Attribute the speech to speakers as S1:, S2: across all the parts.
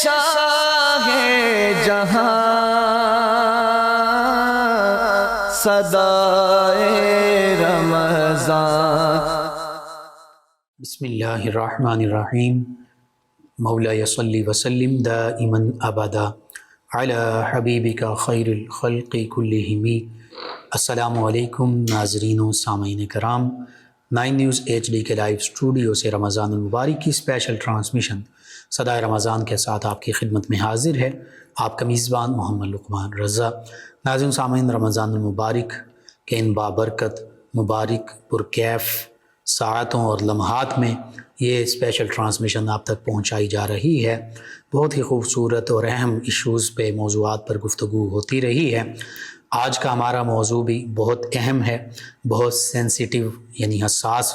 S1: شاہ جہاں صدائے رمضان۔
S2: بسم اللہ الرحمن الرحیم۔ مولا صلی وسلم دائما ابدا علی حبیبک خیر الخلق کلہم۔ السلام علیکم ناظرین و سامعین کرام، 9 نیوز HD کے لائیو اسٹوڈیو سے رمضان المبارک کی اسپیشل ٹرانسمیشن صدائے رمضان کے ساتھ آپ کی خدمت میں حاضر ہے آپ کا میزبان محمد لقمان رضا۔ ناظرین و سامعین، رمضان المبارک کے ان بابرکت، مبارک، پرکیف ساعتوں اور لمحات میں یہ اسپیشل ٹرانسمیشن آپ تک پہنچائی جا رہی ہے۔ بہت ہی خوبصورت اور اہم ایشوز پہ، موضوعات پر گفتگو ہوتی رہی ہے۔ آج کا ہمارا موضوع بھی بہت اہم ہے، بہت سینسیٹیو یعنی حساس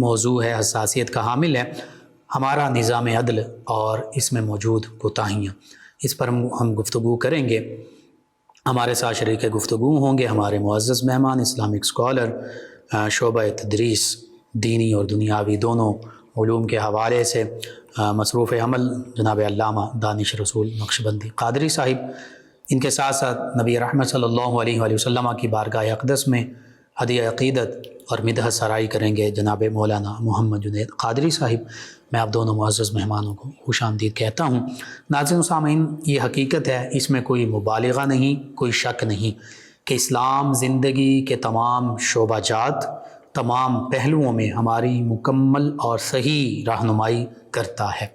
S2: موضوع ہے، حساسیت کا حامل ہے، ہمارا نظام عدل اور اس میں موجود کوتاہیاں۔ اس پر ہم گفتگو کریں گے۔ ہمارے ساتھ شریک گفتگو ہوں گے ہمارے معزز مہمان، اسلامک اسکالر، شعبہ تدریس، دینی اور دنیاوی دونوں علوم کے حوالے سے مصروف عمل جناب علامہ دانش رسول نقشبندی قادری صاحب۔ ان کے ساتھ ساتھ نبی رحمت صلی اللہ علیہ وآلہ وسلم کی بارگاہ اقدس میں ہدیہ عقیدت اور مدح سرائی کریں گے جناب مولانا محمد جنید قادری صاحب۔ میں آپ دونوں معزز مہمانوں کو خوش آمدید کہتا ہوں۔ ناظرین و سامعین، یہ حقیقت ہے، اس میں کوئی مبالغہ نہیں، کوئی شک نہیں کہ اسلام زندگی کے تمام شعبہ جات، تمام پہلوؤں میں ہماری مکمل اور صحیح رہنمائی کرتا ہے۔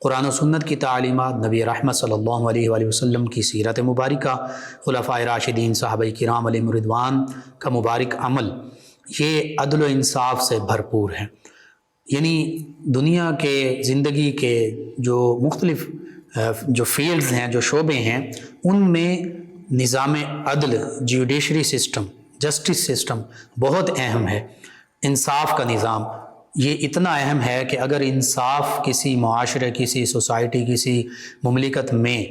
S2: قرآن و سنت کی تعلیمات، نبی رحمت صلی اللہ علیہ وآلہ وسلم کی سیرت مبارکہ، خلفائے راشدین، صحابہ کرام علیہم رضوان کا مبارک عمل، یہ عدل و انصاف سے بھرپور ہے۔ یعنی دنیا کے زندگی کے جو مختلف جو فیلڈز ہیں، جو شعبے ہیں، ان میں نظام عدل، جوڈیشری سسٹم، جسٹس سسٹم بہت اہم ہے۔ انصاف کا نظام یہ اتنا اہم ہے کہ اگر انصاف کسی معاشرے، کسی سوسائٹی، کسی مملکت میں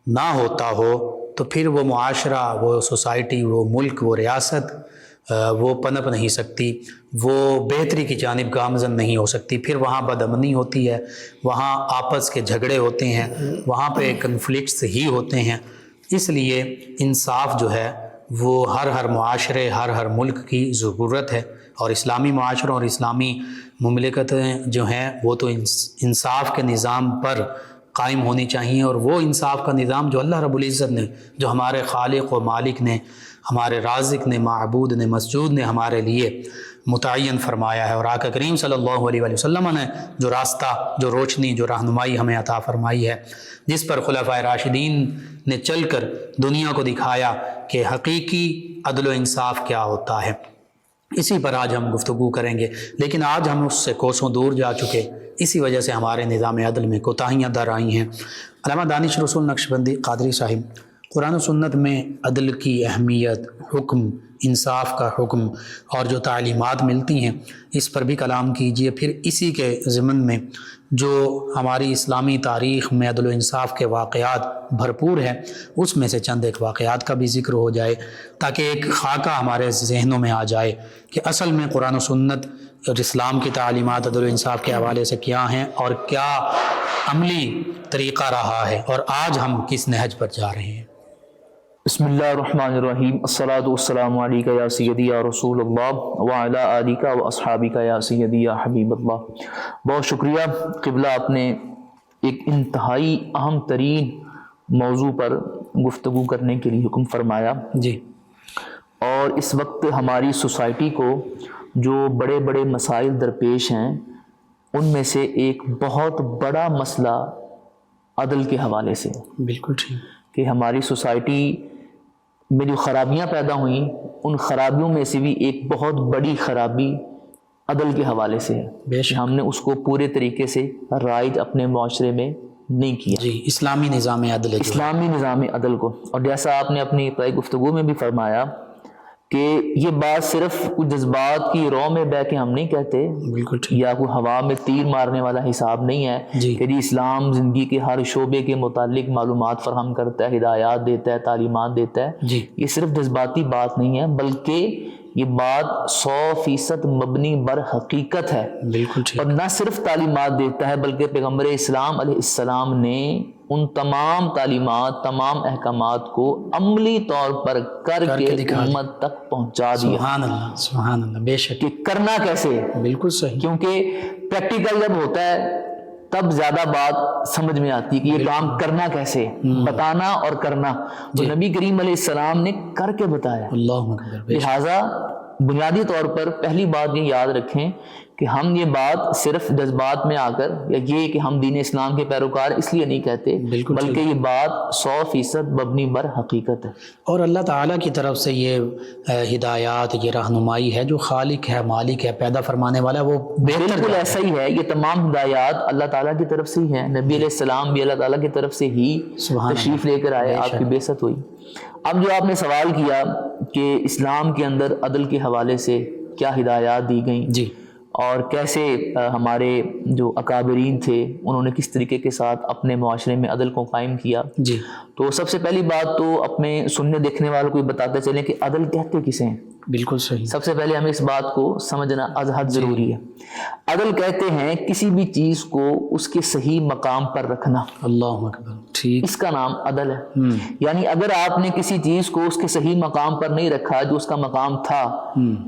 S2: نہ ہوتا ہو تو پھر وہ معاشرہ، وہ سوسائٹی، وہ ملک، وہ ریاست وہ پنپ نہیں سکتی، وہ بہتری کی جانب گامزن نہیں ہو سکتی۔ پھر وہاں بدامنی ہوتی ہے، وہاں آپس کے جھگڑے ہوتے ہیں، وہاں پہ کنفلکٹس ہی ہوتے ہیں۔ اس لیے انصاف جو ہے وہ ہر معاشرے، ہر ملک کی ضرورت ہے، اور اسلامی معاشروں اور اسلامی مملکتیں جو ہیں وہ تو انصاف کے نظام پر قائم ہونی چاہیے، اور وہ انصاف کا نظام جو اللہ رب العزت نے، جو ہمارے خالق و مالک نے، ہمارے رازق نے، معبود نے، مسجود نے ہمارے لیے متعین فرمایا ہے، اور آقا کریم صلی اللہ علیہ وآلہ وسلم نے جو راستہ، جو روشنی، جو رہنمائی ہمیں عطا فرمائی ہے، جس پر خلفائے راشدین نے چل کر دنیا کو دکھایا کہ حقیقی عدل و انصاف کیا ہوتا ہے، اسی پر آج ہم گفتگو کریں گے۔ لیکن آج ہم اس سے کوسوں دور جا چکے، اسی وجہ سے ہمارے نظام عدل میں کوتاہیاں در آئی ہیں۔ علامہ دانش رسول نقشبندی قادری صاحب، قرآن و سنت میں عدل کی اہمیت، حکم، انصاف کا حکم اور جو تعلیمات ملتی ہیں، اس پر بھی کلام کیجیے۔ پھر اسی کے ضمن میں جو ہماری اسلامی تاریخ میں عدل و انصاف کے واقعات بھرپور ہیں، اس میں سے چند ایک واقعات کا بھی ذکر ہو جائے، تاکہ ایک خاکہ ہمارے ذہنوں میں آ جائے کہ اصل میں قرآن و سنت اور اسلام کی تعلیمات عدل و انصاف کے حوالے سے کیا ہیں، اور کیا عملی طریقہ رہا ہے، اور آج ہم کس نہج پر جا رہے ہیں۔
S3: بسم اللہ الرحمن الرحیم۔ الصلاۃ والسلام علیک یا سیدی یا رسول اللہ وعلی آلک و اصحابک یا سیدی یا حبیب اللہ۔ بہت شکریہ قبلہ، آپ نے ایک انتہائی اہم ترین موضوع پر گفتگو کرنے کے لیے حکم فرمایا
S2: جی،
S3: اور اس وقت ہماری سوسائٹی کو جو بڑے بڑے مسائل درپیش ہیں، ان میں سے ایک بہت بڑا مسئلہ عدل کے حوالے سے،
S2: بالکل ٹھیک، کہ
S3: ہماری سوسائٹی میں جو خرابیاں پیدا ہوئیں، ان خرابیوں میں سے بھی ایک بہت بڑی خرابی عدل کے حوالے سے ہے۔
S2: بے شک
S3: ہم نے اس کو پورے طریقے سے رائج اپنے معاشرے میں نہیں کیا،
S2: جی، اسلامی نظام عدل،
S3: اسلامی نظام عدل کو۔ اور جیسا آپ نے اپنی ابتدائی گفتگو میں بھی فرمایا کہ یہ بات صرف کچھ جذبات کی رو میں بہ کے ہم نہیں کہتے،
S2: بالکل ٹھیک،
S3: یا کوئی ہوا میں تیر مارنے والا حساب نہیں ہے کہ جی اسلام زندگی کے ہر شعبے کے متعلق معلومات فراہم کرتا ہے، ہدایات دیتا ہے، تعلیمات دیتا ہے۔
S2: جی،
S3: یہ صرف جذباتی بات نہیں ہے، بلکہ یہ بات 100% مبنی بر حقیقت ہے،
S2: بالکل ٹھیک،
S3: اور نہ صرف تعلیمات دیتا ہے بلکہ پیغمبر اسلام علیہ السلام نے ان تمام تعلیمات، تمام احکامات کو عملی طور پر کر کے
S2: دکھا دیا،
S3: امت تک پہنچا دیا
S2: سبحان اللہ سبحان اللہ، بے شک
S3: کہ کرنا کیسے ہے۔
S2: بالکل صحیح،
S3: کیونکہ پریکٹیکل جب ہوتا ہے تب زیادہ بات سمجھ میں آتی ہے کہ یہ کام کرنا کیسے ہے، بتانا اور کرنا، تو نبی کریم علیہ السلام نے کر کے بتایا۔
S2: اللہ اکبر، بے شک،
S3: لہٰذا بنیادی طور پر پہلی بات یہ یاد رکھیں کہ ہم یہ بات صرف جذبات میں آ کر یا یہ کہ ہم دین اسلام کے پیروکار اس لیے نہیں کہتے،
S2: بالکل
S3: بلکہ یہ بات 100% مبنی بر حقیقت ہے۔
S2: اور اللہ تعالیٰ کی طرف سے یہ ہدایات، یہ رہنمائی ہے، جو خالق ہے، مالک ہے، پیدا فرمانے والا ہے، وہ بہتر
S3: بالکل ایسا ہی ہے، یہ تمام ہدایات اللہ تعالیٰ کی طرف سے ہی ہیں، نبی علیہ السلام بھی اللہ تعالیٰ کی طرف سے ہی
S2: سبحان
S3: تشریف لے کر آئے، آپ کی بعثت ہوئی۔ اب جو آپ نے سوال کیا کہ اسلام کے اندر عدل کے حوالے سے کیا ہدایات دی گئیں
S2: جی،
S3: اور کیسے ہمارے جو اکابرین تھے انہوں نے کس طریقے کے ساتھ اپنے معاشرے میں عدل کو قائم کیا،
S2: جی،
S3: تو سب سے پہلی بات تو اپنے سننے دیکھنے والوں کو بتاتے چلیں کہ عدل کہتے کسے ہیں۔
S2: بالکل صحیح،
S3: سب سے پہلے ہمیں اس بات کو سمجھنا از حد ضروری ہے۔ عدل کہتے ہیں کسی بھی چیز کو اس کے صحیح مقام پر رکھنا،
S2: اللہ اکبر، ٹھیک،
S3: اس کا نام عدل ہے۔ یعنی اگر آپ نے کسی چیز کو اس کے صحیح مقام پر نہیں رکھا جو اس کا مقام تھا،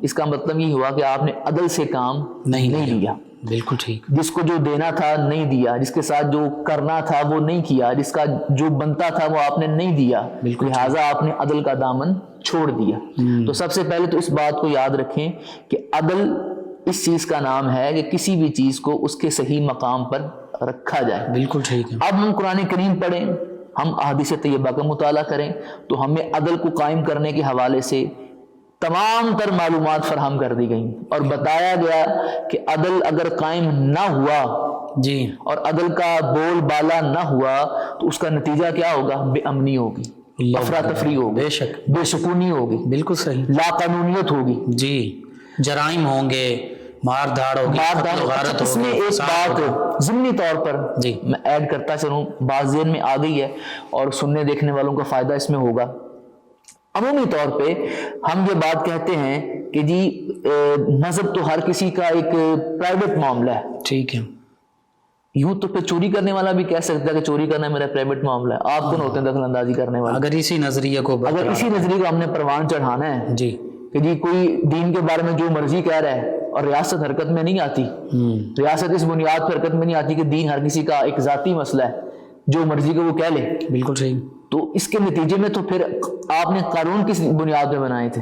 S3: اس کا مطلب یہ ہوا کہ آپ نے عدل سے کام نہیں لیا،
S2: بالکل ٹھیک،
S3: جس کو جو دینا تھا نہیں دیا، جس کے ساتھ جو کرنا تھا وہ نہیں کیا، جس کا جو بنتا تھا وہ آپ نے نہیں دیا، لہٰذا آپ نے عدل کا دامن چھوڑ دیا۔ تو سب سے پہلے تو اس بات کو یاد رکھیں کہ عدل اس چیز کا نام ہے کہ کسی بھی چیز کو اس کے صحیح مقام پر رکھا جائے۔
S2: بالکل ٹھیک ہے،
S3: اب ہم قرآن کریم پڑھیں، ہم احادیث طیبہ کا مطالعہ کریں تو ہمیں عدل کو قائم کرنے کے حوالے سے تمام تر معلومات فراہم کر دی گئیں اور بتایا گیا کہ عدل اگر قائم نہ ہوا
S2: جی،
S3: اور عدل کا بول بالا نہ ہوا تو اس کا نتیجہ کیا ہوگا؟ بے امنی ہوگی، افراتفری ہوگی،
S2: بے شک،
S3: بے سکونی ہوگی،
S2: بالکل صحیح،
S3: لا قانونیت ہوگی،
S2: جی، جرائم ہوں گے، مار دھاڑ ہوگی، قتل و غارت
S3: اس میں
S2: ہوگی،
S3: ایک
S2: فساد ہوگا۔
S3: بات ضمنی طور پر
S2: جی،
S3: میں ایڈ کرتا چلوں، بات ذہن میں آ گئی ہے اور سننے دیکھنے والوں کا فائدہ اس میں ہوگا۔ عمومی طور پہ ہم یہ بات کہتے ہیں کہ جی مذہب تو ہر کسی کا ایک پرائیویٹ معاملہ ہے،
S2: ٹھیک ہے،
S3: یوں تو پھر چوری کرنے والا بھی کہہ سکتا ہے کہ چوری کرنا میرا پرائیویٹ معاملہ ہے، آپ کون ہوتے ہیں دخل اندازی کرنے والے؟
S2: اگر اسی نظریے کو
S3: اگر اسی نظریے کو ہم نے پروان چڑھانا ہے
S2: جی،
S3: کہ جی کوئی دین کے بارے میں جو مرضی کہہ رہا ہے اور ریاست حرکت میں نہیں آتی، ریاست اس بنیاد پر حرکت میں نہیں آتی کہ دین ہر کسی کا ایک ذاتی مسئلہ ہے، جو مرضی کو وہ کہہ لے،
S2: بالکل صحیح،
S3: تو اس کے نتیجے میں تو پھر آپ نے قانون کس بنیاد پہ بنائے تھے؟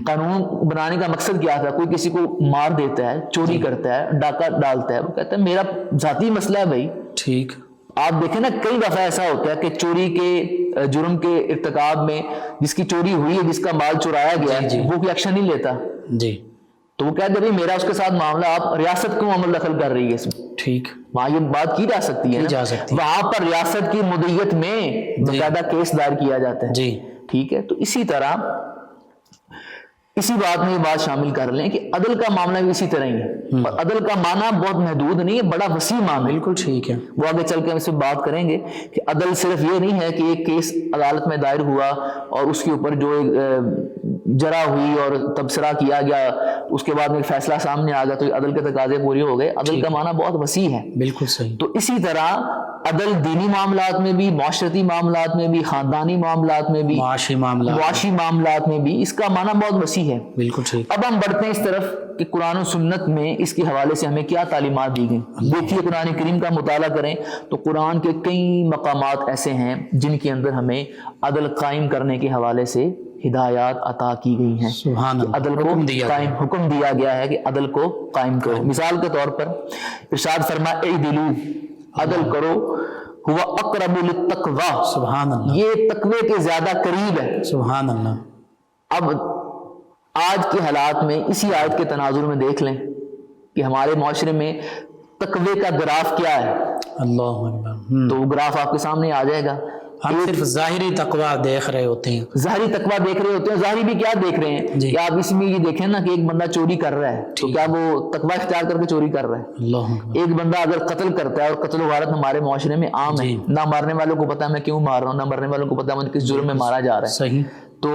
S3: قانون بنانے کا مقصد کیا تھا؟ کوئی کسی کو مار دیتا ہے، چوری کرتا ہے، ڈاکہ ڈالتا ہے، وہ کہتا ہے میرا ذاتی مسئلہ ہے بھائی۔
S2: ٹھیک،
S3: آپ دیکھیں نا کئی دفعہ ایسا ہوتا ہے کہ چوری کے جرم کے ارتکاب میں جس کی چوری ہوئی ہے، جس کا مال چرایا گیا ہے، وہ کوئی ایکشن نہیں لیتا،
S2: جی،
S3: تو وہ کہتے ہیں میرا اس کے ساتھ معاملہ، آپ ریاست کیوں عمل دخل کر رہی ہے اس میں؟
S2: ٹھیک،
S3: وہاں یہ بات کی جا سکتی ہے نا، وہاں پر ریاست کی مدیت میں باقاعدہ کیس دائر کیا جاتا ہے،
S2: جی،
S3: ٹھیک ہے۔ تو اسی طرح اسی بات میں یہ بات شامل کر لیں کہ عدل کا معاملہ بھی اسی طرح ہی ہے، اور عدل کا معنی بہت محدود نہیں ہے، بڑا وسیع معنی ہے،
S2: بالکل ٹھیک ہے،
S3: وہ آگے چل کے ہم اس سے بات کریں گے کہ عدل صرف یہ نہیں ہے کہ ایک کیس عدالت میں دائر ہوا اور اس کے اوپر جو جرا ہوئی اور تبصرہ کیا گیا، اس کے بعد میں ایک فیصلہ سامنے آ گیا تو عدل کے تقاضے پورے ہو گئے۔ عدل کا معنی بہت وسیع ہے،
S2: بالکل صحیح،
S3: تو اسی طرح عدل دینی معاملات میں بھی، معاشرتی معاملات میں بھی، خاندانی معاملات میں بھی،
S2: معاشی
S3: معاملات میں بھی اس کا معنی بہت وسیع ہے۔
S2: بالکل ٹھیک،
S3: اب ہم بڑھتے ہیں اس طرف کہ قرآن و سنت میں اس کے حوالے سے ہمیں کیا تعلیمات دی گئیں۔ دیکھیے قرآن کریم کا مطالعہ کریں تو قرآن کے کئی مقامات ایسے ہیں جن کے اندر ہمیں عدل قائم کرنے کے حوالے سے ہدایات عطا کی گئی ہیں،
S2: سبحان اللہ،
S3: عدل کو قائم حکم دیا گیا ہے کہ عدل کو قائم کرو۔ مثال کے طور پر ارشاد فرمایا اعدلوا، عدل کرو، ہوا اقرب للتقوی،
S2: سبحان اللہ،
S3: یہ تقوی کے زیادہ قریب ہے۔
S2: سبحان اللہ،
S3: اب آج کے حالات میں اسی آیت کے تناظر میں دیکھ لیں کہ ہمارے معاشرے میں تقوی کا گراف کیا ہے،
S2: اللہ اکبر،
S3: تو وہ گراف آپ کے سامنے آ جائے گا۔
S2: ہم صرف ظاہری تقویٰ دیکھ رہے ہوتے ہیں،
S3: ظاہری تقویٰ دیکھ رہے ہوتے ہیں، ظاہری بھی کیا دیکھ رہے ہیں کہ آپ اس میں یہ دیکھیں نا کہ ایک بندہ چوری کر رہا ہے تو کیا وہ تقویٰ اختیار کر کے چوری کر رہا ہے؟
S2: اللہ اکبر،
S3: ایک بندہ اگر قتل کرتا ہے، اور قتل و غارت ہمارے معاشرے میں عام ہے، نہ مارنے والوں کو پتا میں کیوں مار رہا ہوں، نہ مرنے والوں کو پتا میں کس جرم میں مارا جا رہا ہے،
S2: صحیح،
S3: تو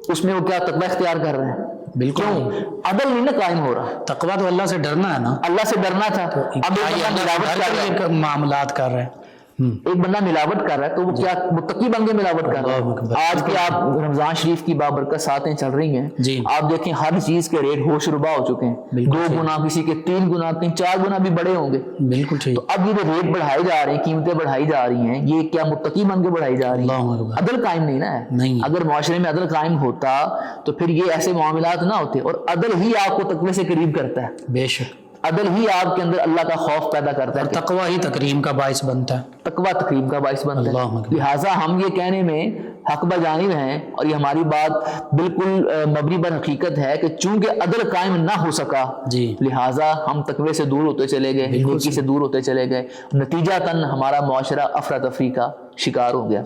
S3: اس میں وہ کیا تقویٰ اختیار کر رہے ہیں؟
S2: بالکل
S3: کیوں؟ عدل نہیں نا قائم ہو رہا.
S2: تقویٰ تو اللہ سے ڈرنا ہے نا.
S3: اللہ سے ڈرنا تھا. اب ایک بندہ ملاوٹ کر رہا ہے،
S2: معاملات کر رہے ہیں.
S3: ایک بندہ ملاوٹ کر رہا ہے تو وہ کیا متقی بن کے ملاوٹ کر رہا ہے. آج کے آپ رمضان شریف کی بابرکت ساتیں چل رہی ہیں،
S2: جی
S3: آپ دیکھیں ہر چیز کے ریٹ ہوش ربا ہو چکے ہیں. 2 گنا، کسی کے 3 گنا، 4 گنا بھی بڑے ہوں گے.
S2: بالکل ٹھیک.
S3: تو اب یہ جو ریٹ بڑھائے جا رہے ہیں، قیمتیں بڑھائی جا رہی ہیں، یہ کیا متقی بن کے بڑھائی جا رہی ہیں؟ عدل قائم نہیں نا ہے.
S2: نہیں.
S3: اگر معاشرے میں عدل قائم ہوتا تو پھر یہ ایسے معاملات نہ ہوتے. اور عدل ہی آپ کو تقوی سے قریب کرتا ہے.
S2: بے شک.
S3: عدل ہی آپ کے اندر اللہ کا خوف پیدا کرتا ہے.
S2: تقویٰ ہی تکریم کا باعث بنتا ہے.
S3: تقویٰ تکریم کا باعث بنتا ہے. لہٰذا ہم یہ کہنے میں حق بجانب ہیں، اور یہ ہماری بات بالکل مبنی بر حقیقت ہے کہ چونکہ عدل قائم نہ ہو سکا،
S2: جی
S3: لہٰذا ہم تقوی سے دور ہوتے چلے گئے، نیکی سے دور ہوتے چلے گئے. نتیجتاً ہمارا معاشرہ افراتفری کا شکار ہو گیا.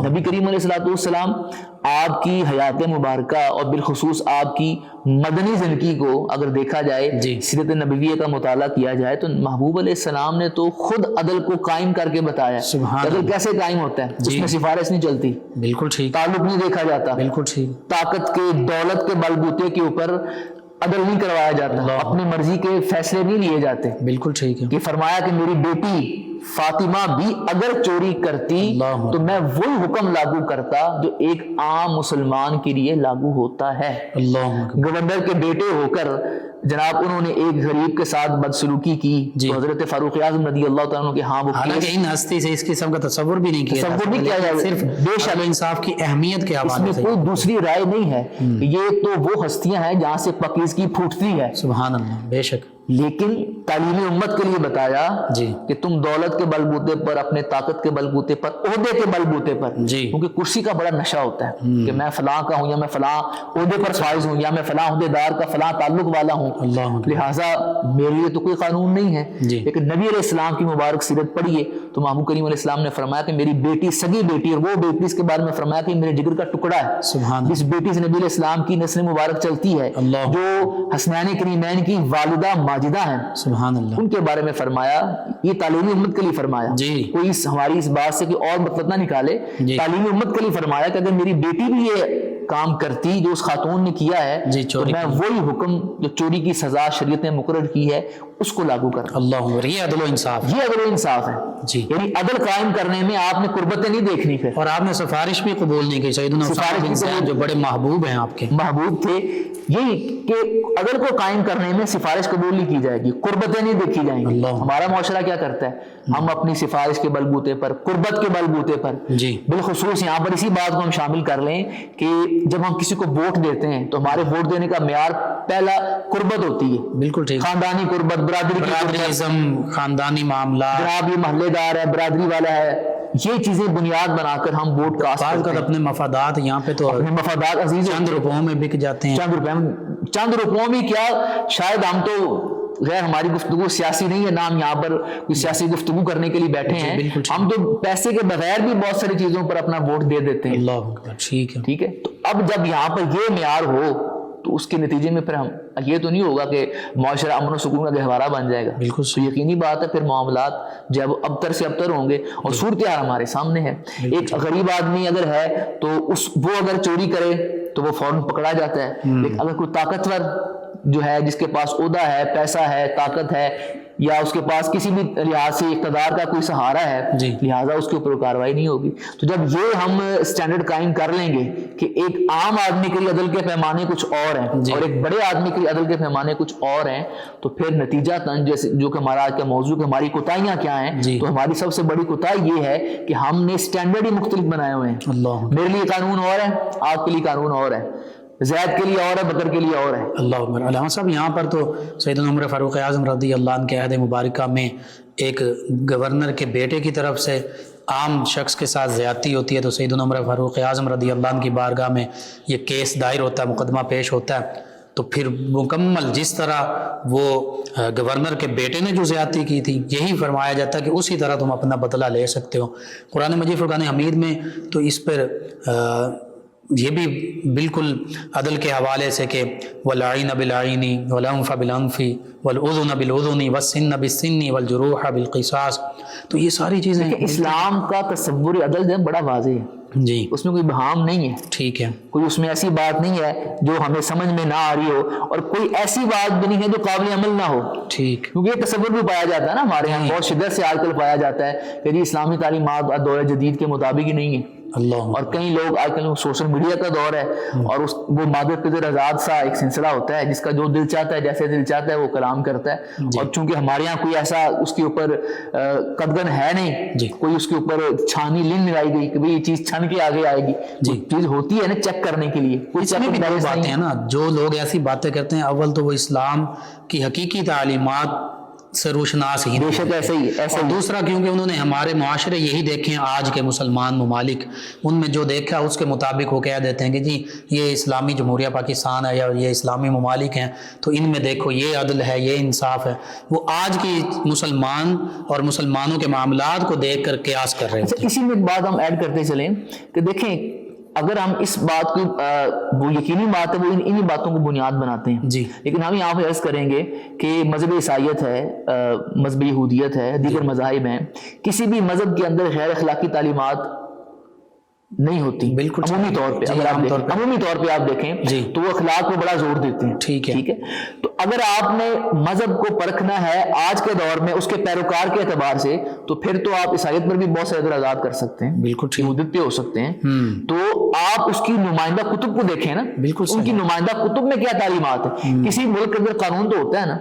S3: نبی کریم علیہ السلام آپ کی حیات مبارکہ اور بالخصوص آپ کی مدنی زندگی کو اگر دیکھا جائے، سیرت نبویہ کا مطالعہ کیا جائے، تو محبوب علیہ السلام نے تو خود عدل کو قائم کر کے بتایا. عدل کیسے قائم ہوتا ہے؟ اس میں سفارش نہیں چلتی.
S2: بالکل ٹھیک.
S3: تعلق نہیں دیکھا جاتا.
S2: بالکل ٹھیک.
S3: طاقت کے، دولت کے بلبوتے کے اوپر عدل نہیں کروایا جاتا. اپنی مرضی کے فیصلے نہیں لیے جاتے.
S2: بالکل ٹھیک ہے.
S3: کہ فرمایا کہ میری بیٹی فاطمہ بھی اگر چوری کرتی تو میں وہی حکم لاگو کرتا جو ایک عام مسلمان کے لیے لاگو ہوتا ہے. گورنر کے بیٹے ہو کر جناب انہوں نے ایک غریب کے ساتھ بدسلوکی کی، تو حضرت فاروق اعظم رضی اللہ تعالیٰ عنہ کے ہاں وہ
S2: حالانکہ ان ہستی سے اس قسم کا تصور بھی نہیں کیا
S3: جائے،
S2: صرف بے شک انصاف کی اہمیت کے حوالے سے.
S3: اس میں کوئی دوسری رائے نہیں ہے. یہ تو وہ ہستیاں ہیں جہاں سے پاکیزگی پھوٹتی ہے.
S2: سبحان اللہ. بے شک.
S3: لیکن تعلیم امت کے لیے بتایا کہ تم دولت کے بلبوتے پر، اپنے طاقت کے بلبوتے پر، عہدے کے بلبوتے پر، کیونکہ کرسی کا بڑا نشہ ہوتا ہے کہ میں فلاں کا ہوں، یا میں فلاں عہدے پر فائز ہوں، یا میں فلاں عہدے دار کا فلاں تعلق والا ہوں، لہٰذا میرے لیے تو کوئی قانون نہیں ہے. لیکن نبی علیہ السلام کی مبارک سیرت پڑھیے تو محبوب کریم علیہ السلام نے فرمایا کہ میری بیٹی، سگی بیٹی، اور وہ بیٹی اس کے بارے میں فرمایا کہ میرے جگر کا ٹکڑا ہے. جس بیٹی سے نبی علیہ السلام کی نسل مبارک چلتی ہے، جو حسنین کریمین کی والدہ ماجدہ ہیں،
S2: سبحان اللہ،
S3: ان کے بارے میں فرمایا. یہ تعلیمی امت کے لیے فرمایا. کوئی ہماری اس بات سے کوئی اور مطلب نہ نکالے. تعلیمی امت کے لیے فرمایا کہ اگر میری بیٹی بھی یہ کام کرتی جو اس خاتون نے کیا ہے، تو میں وہی حکم جو چوری کی سزا شریعت نے مقرر کی ہے اس کو لاگو کرتا.
S2: اللہ، یہ عدل و انصاف،
S3: یہ عدل و انصاف ہے. یعنی عدل قائم کرنے میں آپ نے قربتیں نہیں دیکھنی پھر،
S2: اور آپ نے سفارش بھی قبول نہیں کی. سیدنا عثمان بن زید جو بڑے محبوب ہیں آپ کے،
S3: محبوب تھے، یہی کہ عدل کو قائم کرنے میں سفارش قبول نہیں کی جائے گی، قربتیں نہیں دیکھی جائیں گی. ہمارا معاشرہ کیا کرتا ہے؟ ہم اپنی سفارش کے بلبوتے پر، قربت کے بلبوتے پر، بالخصوص یہاں پر اسی بات کو ہم شامل کر لیں کہ جب ہم کسی کو ووٹ دیتے ہیں تو ہمارے ووٹ دینے کا معیار پہلا قربت ہوتی ہے. بالکل ٹھیک. خاندانی قربت، برادری،
S2: خاندانی معاملات،
S3: جناب یہ محلے دار ہے، برادری والا ہے، یہ چیزیں بنیاد بنا کر ہم ووٹ کاسٹ کرتے ہیں.
S2: اپنے مفادات یہاں پہ تو
S3: اپنے مفادات عزیز
S2: چند روپوں میں بک جاتے ہیں.
S3: چند روپوں میں کیا، شاید ہم تو غیر ہماری گفتگو سیاسی نہیں ہے، نام یہاں پر کوئی سیاسی گفتگو کرنے کے لیے بیٹھے ہیں، ہم تو پیسے کے بغیر بھی بہت ساری چیزوں پر اپنا ووٹ دے دیتے ہیں.
S2: اللہ، ٹھیک ہے.
S3: ٹھیک ہے. تو اب جب یہاں پر یہ معیار ہو تو اس کے نتیجے میں پھر ہم یہ تو نہیں ہوگا کہ معاشرہ امن و سکون کا گہوارہ بن جائے گا. بالکل. تو یقینی بات ہے پھر معاملات جب ابتر سے ابتر ہوں گے، اور صورتحال ہمارے سامنے ہے. ایک غریب آدمی اگر ہے تو وہ اگر چوری کرے تو وہ فوراً پکڑا جاتا ہے. لیکن اگر کوئی طاقتور جو ہے، جس کے پاس عہدہ ہے، پیسہ ہے، طاقت ہے، یا اس کے پاس کسی بھی لحاظ سے اقتدار کا کوئی سہارا ہے، لہٰذا اس کے اوپر کارروائی نہیں ہوگی. تو جب یہ ہم سٹینڈرڈ قائم کر لیں گے کہ ایک عام آدمی کے لیے عدل کے پیمانے کچھ اور ہیں اور ایک بڑے آدمی کے لیے عدل کے پیمانے کچھ اور ہیں، تو پھر نتیجہ تن جیسے جو کہ ہمارا آج کا موضوع کہ ہماری کوتاہیاں کیا ہیں، تو ہماری سب سے بڑی کوتاہی یہ ہے کہ ہم نے سٹینڈرڈ ہی مختلف بنائے ہوئے ہیں. میرے لیے قانون اور ہے، آپ کے لیے قانون اور ہے، زید کے لیے اور ہے، بکر کے لیے اور ہے. اللہ
S2: عمر. علامہ صاحب یہاں پر تو سیدنا عمر فاروق اعظم رضی اللہ عنہ کے عہد مبارکہ میں ایک گورنر کے بیٹے کی طرف سے عام شخص کے ساتھ زیادتی ہوتی ہے تو سیدنا عمر فاروق اعظم رضی اللہ عنہ کی بارگاہ میں یہ کیس دائر ہوتا ہے، مقدمہ پیش ہوتا ہے. تو پھر مکمل جس طرح وہ گورنر کے بیٹے نے جو زیادتی کی تھی یہی فرمایا جاتا ہے کہ اسی طرح تم اپنا بدلہ لے سکتے ہو. قرآن مجید فرقان حمید میں تو اس پر یہ بھی بالکل عدل کے حوالے سے کہ والعین بالعین والانف بالانف والاذن بالاذن والسن بالسن والجروح بالقصاص، تو یہ ساری چیزیں
S3: اسلام کا تصور عدل جو بڑا واضح ہے.
S2: جی
S3: اس میں کوئی بہام نہیں ہے،
S2: ٹھیک ہے،
S3: کوئی اس میں ایسی بات نہیں ہے جو ہمیں سمجھ میں نہ آ رہی ہو، اور کوئی ایسی بات بھی نہیں ہے جو قابل عمل نہ ہو،
S2: ٹھیک،
S3: کیونکہ یہ تصور بھی پایا جاتا ہے نا ہمارے یہاں بہت شدت سے آج کل پایا جاتا ہے کہ اسلامی تعلیمات دور جدید کے مطابق ہی نہیں ہے،
S2: اللہ
S3: اور کئی لوگ آج کل سوشل میڈیا کا دور ہے اور وہ مادر قدر آزاد سا ایک سلسلہ ہوتا ہے جس کا جو دل چاہتا ہے جیسے دل چاہتا ہے وہ کلام کرتا ہے، اور چونکہ ہمارے یہاں کوئی ایسا اس کے اوپر قدغن ہے نہیں، کوئی اس کے اوپر چھانی لن لگائی گئی کہ بھئی یہ چیز چھن کے آگے آئے گی، وہ چیز ہوتی ہے نا چیک کرنے کے لیے، کوئی
S2: اس میں بھی دو باتیں ہیں نا، جو لوگ ایسی باتیں کرتے ہیں اول تو وہ اسلام کی حقیقی تعلیمات سے روشناس ہی
S3: بے شک ایسے ہی ایسا
S2: اور دوسرا کیونکہ انہوں نے ہمارے معاشرے یہی دیکھے ہیں آج کے مسلمان ممالک، ان میں جو دیکھا اس کے مطابق وہ کہہ دیتے ہیں کہ جی یہ اسلامی جمہوریہ پاکستان ہے یا یہ اسلامی ممالک ہیں تو ان میں دیکھو یہ عدل ہے، یہ انصاف ہے، وہ آج کی مسلمان اور مسلمانوں کے معاملات کو دیکھ کر قیاس کر رہے ہیں۔
S3: اسی میں ایک بات ہم ایڈ کرتے چلیں کہ دیکھیں اگر ہم اس بات کی وہ یقینی بات ہے وہ انہی باتوں کو بنیاد بناتے ہیں،
S2: جی
S3: لیکن ہم یہاں پہ عرض کریں گے کہ مذہب عیسائیت ہے، مذہب یہودیت ہے، دیگر مذاہب ہیں، کسی بھی مذہب کے اندر غیر اخلاقی تعلیمات نہیں ہوتی
S2: بالکل
S3: عمومی طور پہ، اگر آپ عمومی طور پہ آپ دیکھیں تو وہ اخلاق کو بڑا زور دیتے ہیں،
S2: ٹھیک ہے،
S3: تو اگر آپ نے مذہب کو پرکھنا ہے آج کے دور میں اس کے پیروکار کے اعتبار سے تو پھر تو آپ عیسائیت پر بھی بہت سے اعتراضات کر سکتے ہیں،
S2: بالکل
S3: یہودیت پہ ہو سکتے ہیں، تو آپ اس کی نمائندہ کتب کو دیکھیں نا،
S2: بالکل
S3: ان کی نمائندہ کتب میں کیا تعلیمات ہے، کسی ملک کے اندر قانون تو ہوتا ہے نا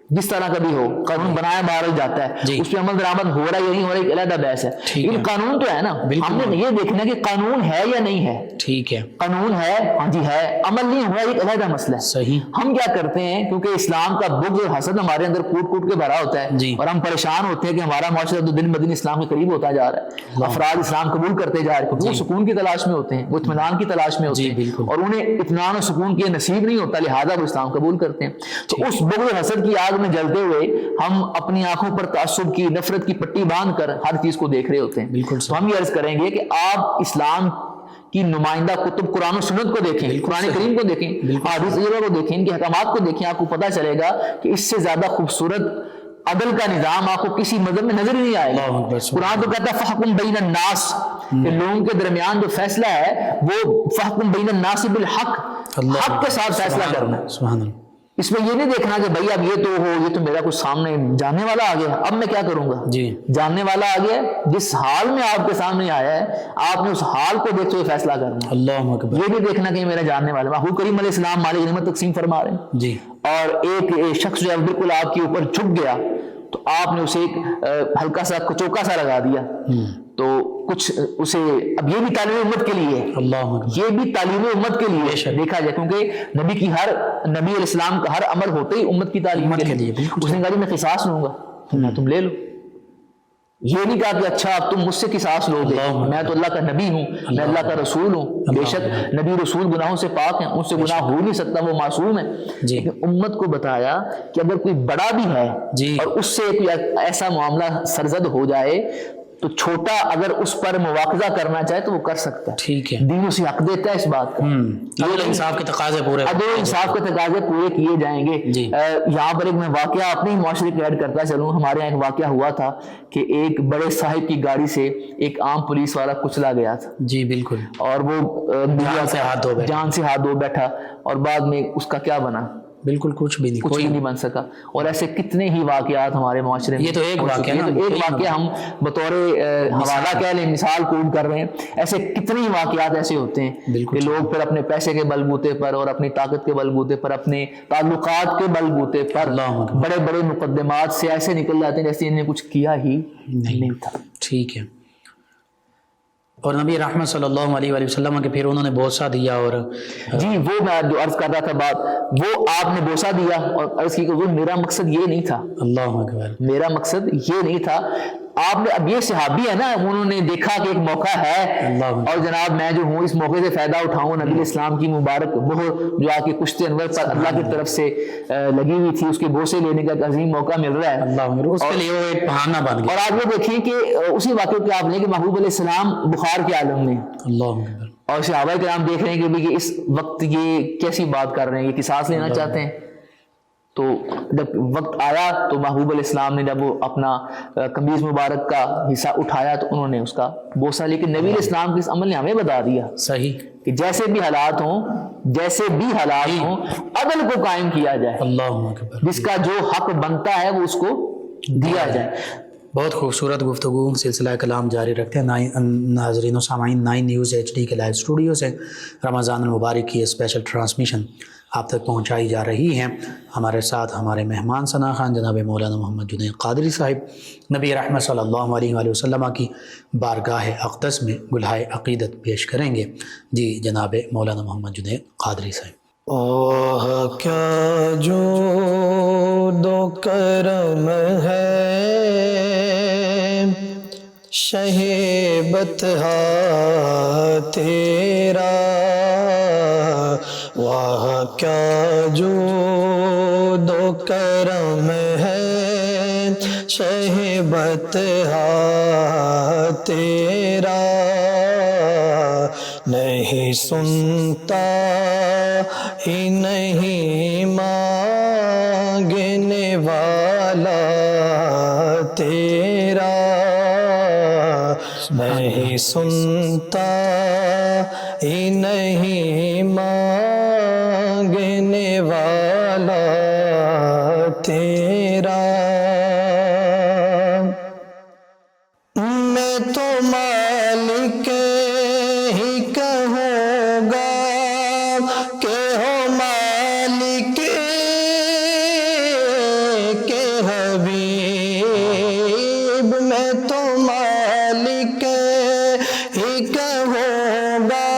S3: جس طرح کا بھی ہو، قانون بنایا باہر جاتا ہے، اس پہ عمل درآمد ہو رہا ہے یا نہیں ہو رہا ہے ایک علیحدہ بحث ہے، لیکن قانون تو ہے نا، ہم نے یہ دیکھنا کہ قانون ہے یا نہیں ہے،
S2: ٹھیک ہے،
S3: قانون ہے ہاں جی ہے، عمل نہیں ہوا ایک علیحدہ مسئلہ ہے،
S2: صحیح،
S3: ہم کیا کرتے ہیں کیونکہ اسلام کا بغض اور حسد ہمارے اندر کوٹ کوٹ کے بھرا ہوتا ہے اور ہم پریشان ہوتے ہیں کہ ہمارا معاشرہ تو دن بدن اسلام کے قریب ہوتا جا رہا ہے، افراد اسلام قبول کرتے جا رہے ہیں کیونکہ وہ سکون کی تلاش میں ہوتے ہیں، وہ اطمینان کی تلاش میں ہوتے ہیں اور انہیں اطمینان اور سکون کی نصیب نہیں ہوتا، لہٰذا وہ اسلام قبول کرتے ہیں، تو اس بغض اور حسد کی آگ میں جلتے ہوئے ہم اپنی آنکھوں پر تعصب کی نفرت کی پٹی باندھ کر ہر چیز کو دیکھ رہے ہوتے ہیں، تو ہم یہ عرض کریں گے کہ آپ اسلام کی نمائندہ کتب قرآن و سنت کو دیکھیں، قرآن کریم کو دیکھیں، حدیث کو دیکھیں، ان کے حکامات کو دیکھیں، آپ کو پتہ چلے گا کہ اس سے زیادہ خوبصورت عدل کا نظام آپ کو کسی مذہب میں نظر ہی نہیں آئے گا۔ قرآن تو کہتا ہے فحکم بین الناس، کہ لوگوں کے درمیان جو فیصلہ ہے وہ فحکم بین الناس بالحق، حق کے ساتھ فیصلہ کرنا،
S2: سبحان اللہ،
S3: اس میں یہ نہیں دیکھنا کہ بھائی اب یہ تو ہو، یہ تو میرا کچھ سامنے جاننے والا آ گیا اب میں کیا کروں گا، جاننے والا آ گیا جس حال میں آپ کے سامنے آیا ہے آپ نے اس حال کو دیکھتے ہوئے فیصلہ کرنا،
S2: اللہ اکبر،
S3: یہ نہیں دیکھنا کہ میرا جاننے والا، حضور کریم علیہ السلام مالک نعمت تقسیم فرما رہے ہیں
S2: جی،
S3: اور ایک شخص جو ہے بالکل آپ کے اوپر جھک گیا تو آپ نے اسے ایک ہلکا سا کچوکا سا لگا دیا، تو کچھ اسے اب یہ بھی تعلیم امت کے لیے ہے، یہ بھی تعلیم امت کے لیے دیکھا جائے کیونکہ نبی کی نبی علیہ السلام کا ہر عمل ہوتے ہی امت کی تعلیم کے لیے، اس نے کہا میں قصاص لوں گا، تم لے لو، یہ نہیں کہا کہ اچھا اب تم مجھ سے قصاص لو گے، میں تو اللہ کا نبی ہوں، میں اللہ کا رسول ہوں، بے شک نبی رسول گناہوں سے پاک ہیں، ان سے گناہ ہو نہیں سکتا، وہ معصوم ہے، لیکن امت کو بتایا کہ اگر کوئی بڑا بھی ہے اور اس سے کوئی ایسا معاملہ سرزد ہو جائے تو چھوٹا اگر اس پر مواخذہ کرنا چاہے تو وہ کر سکتا ہے،
S2: ٹھیک ہے،
S3: دین اسے حق دیتا ہے اس بات کا،
S2: عدل انصاف کے تقاضے پورے،
S3: عدل انصاف کے تقاضے پورے کیے جائیں گے۔ یہاں پر ایک میں واقعہ اپنے ہی معاشرے کو ایڈ کرتا چلوں، ہمارے یہاں ایک واقعہ ہوا تھا کہ ایک بڑے صاحب کی گاڑی سے ایک عام پولیس والا کچلا گیا تھا،
S2: جی بالکل،
S3: اور وہ جان سے ہاتھ دھو بیٹھا اور بعد میں اس کا کیا بنا،
S2: بالکل کچھ بھی نہیں
S3: بن سکا، اور ایسے کتنے ہی واقعات ہمارے معاشرے میں،
S2: یہ تو ایک واقعہ
S3: ایک واقعہ ہم بطور حوالہ کہہ لیں، مثال کوٹ کر رہے ہیں، ایسے کتنے ہی واقعات ایسے ہوتے ہیں کہ لوگ پھر اپنے پیسے کے بلبوتے پر اور اپنی طاقت کے بلبوتے پر، اپنے تعلقات کے بلبوتے پر بڑے بڑے مقدمات سے ایسے نکل جاتے ہیں جیسے انہیں کچھ کیا ہی نہیں تھا،
S2: ٹھیک ہے، اور نبی رحمت صلی اللہ علیہ وآلہ وسلم کے پھر انہوں نے بوسہ دیا، اور
S3: جی وہ میں جو عرض کر رہا تھا بات، وہ آپ نے بوسہ دیا اور عرض کی کہ وہ میرا مقصد یہ نہیں تھا،
S2: اللہ اکبر، میرا
S3: مقصد یہ نہیں تھا، آپ نے اب یہ صحابی ہے نا، انہوں نے دیکھا کہ ایک موقع ہے اور جناب میں جو ہوں اس موقع سے فائدہ اٹھاؤں، نبی اسلام کی مبارک بہت جو آ کے کشت انور پر اللہ کی طرف سے لگی ہوئی تھی، اس کے بوسے لینے کا ایک عظیم موقع مل رہا ہے، اللہ اس کے لیے وہ ایک بہانہ بن گیا، اور آپ یہ دیکھیں کہ اسی واقعے کے آپ لیں کہ محبوب علیہ السلام بخار کے عالم میں، اللہ اور صحابہ کرام دیکھ رہے ہیں کہ اس وقت یہ کیسی بات کر رہے ہیں، یہ قصاص لینا چاہتے ہیں، تو جب وقت آیا تو محبوب علیہ السلام نے جب وہ اپنا قمیض مبارک کا حصہ اٹھایا تو انہوں نے اس کا بوسہ، لیکن نبی علیہ السلام کے اس عمل نے ہمیں بتا دیا
S2: صحیح
S3: کہ جیسے بھی حالات ہوں عدل کو قائم کیا جائے،
S2: اللہ اکبر،
S3: جس کا جو حق بنتا ہے وہ اس کو دیا جائے۔
S2: بہت خوبصورت گفتگو، سلسلہ کلام جاری رکھتے ہیں۔ ناظرین و سامعین، 9 نیوز HD کے لائیو اسٹوڈیو سے رمضان المبارک کی اسپیشل ٹرانسمیشن آپ تک پہنچائی جا رہی ہے۔ ہمارے ساتھ ہمارے مہمان ثنا خان جناب مولانا محمد جنید قادری صاحب نبی رحمت صلی اللہ علیہ وآلہ وسلم کی بارگاہ اقدس میں گلہائے عقیدت پیش کریں گے۔ جی جناب مولانا محمد جنید قادری صاحب۔
S1: اوہ کیا جود و کرم ہے شہ بطحہ تیرا، واہ کیا جود و کرم ہے شہ بطحہ تیرا، نہیں سنتا ہی نہیں مانگنے والا تیرا، نہیں سنتا ہی نہیں مانگنے والا تیرا، میں تو مالک ہی کہوں گا کہ ہو مالک کے حبیب، میں تو مالک ہی کہوں گا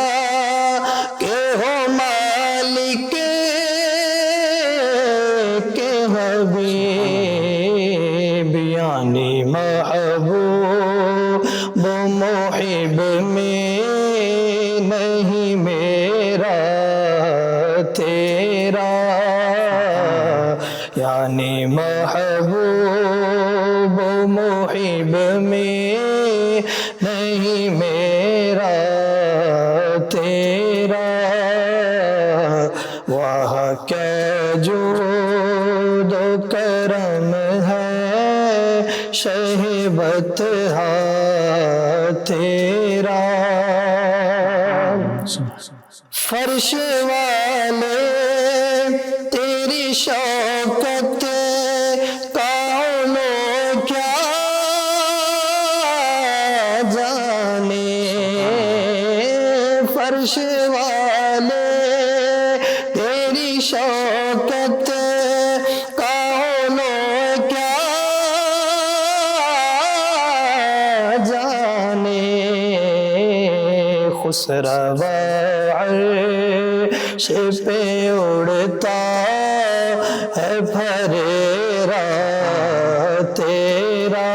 S1: کہ ہو مالک کے حبیب، یعنی محبوب محب میں نہیں میرا تیرا، یعنی محبوب محب میں نہیں میرا تیرا، واہ کیا جود و کرم ہے شہ بطحہ تیرا، فرش والے تیری شوکت کا لوگ کیا جانے، فرش والے تیری شوکت کا لوگ کیا جانے، خسرو عرش پہ اڑتا ہے پھریرا تیرا،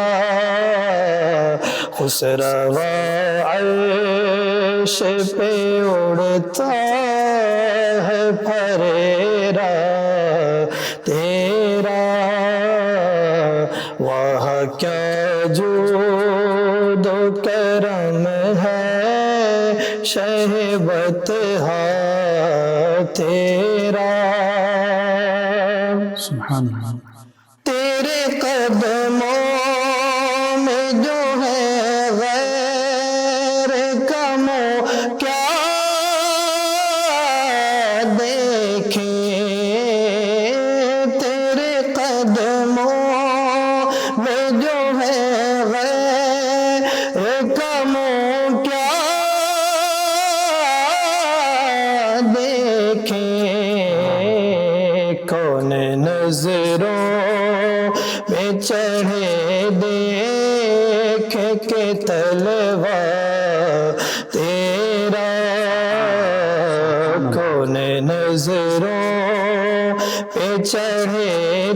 S1: خسرو عرش پہ اڑتا ہے پھریرا تیرا، واہ کیا جود و کرم ہے شہ بطحہ تیرا،
S2: سبحان اللہ۔
S1: تیرے قدموں میں جو ہے غیر کمو کیا دیکھیں، تیرے قدموں میں جو ہے غیر کمو کیا دیکھیں، کون نظروں میں چڑھے دیکھ کے تلوا تیرا، کون نظروں پہ چڑھے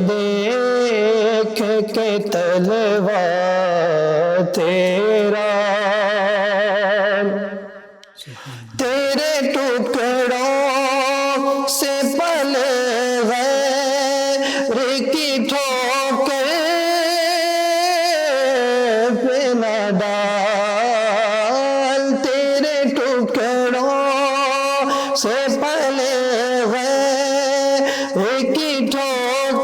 S1: دیکھ کے تلوا تیرا، تیرے ٹکڑوں سے پلے غیر کی ٹھوکر پہ نہ ڈال، تیرے ٹکڑوں سے پلے غیر کی ٹھوکر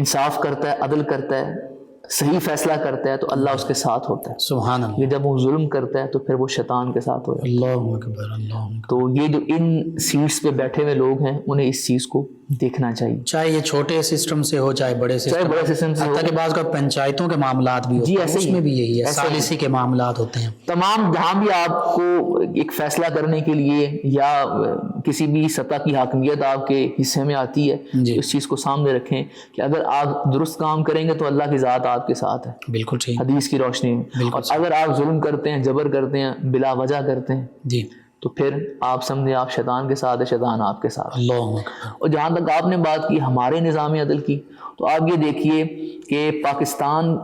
S3: انصاف کرتا ہے، عدل کرتا ہے، صحیح فیصلہ کرتا ہے تو اللہ اس کے ساتھ ہوتا ہے.
S2: سبحان اللہ.
S3: یہ جب وہ ظلم کرتا ہے تو پھر وہ شیطان کے ساتھ ہو جاتا ہے.
S2: اللہ اکبر، اللہ اکبر.
S3: تو یہ جو ان سیٹس پہ بیٹھے ہوئے لوگ ہیں انہیں اس چیز کو دیکھنا چاہیے،
S2: چاہے یہ چھوٹے سسٹم سے ہو چاہے بڑے
S3: چاہے بڑے سسٹم سے ہو.
S2: حتیٰ کہ بعض کا پنچایتوں کے معاملات بھی ہوتے
S3: جی
S2: ہیں،
S3: ایسے
S2: اس
S3: ہی
S2: میں بھی یہی ہے،
S3: ایسے ہی.
S2: ثالثی کے معاملات ہوتے ہیں.
S3: تمام جہاں بھی آپ کو ایک فیصلہ کرنے کے لیے یا کسی بھی سطح کی حاکمیت آپ کے حصے میں آتی ہے
S2: جی.
S3: اس چیز کو سامنے رکھیں کہ اگر آپ درست کام کریں گے تو اللہ کی ذات آپ کے ساتھ ہے،
S2: بالکل ٹھیک.
S3: حدیث کی روشنی میں. اور اگر آپ ظلم کرتے ہیں، جبر کرتے ہیں، بلا وجہ کرتے ہیں
S2: جی.
S3: تو پھر آپ سمجھیں آپ شیطان کے ساتھ ہے، شیطان آپ کے ساتھ.
S2: اللہ اکبر.
S3: اور جہاں تک آپ نے بات کی ہمارے نظام عدل کی، تو آپ یہ دیکھیے کہ پاکستان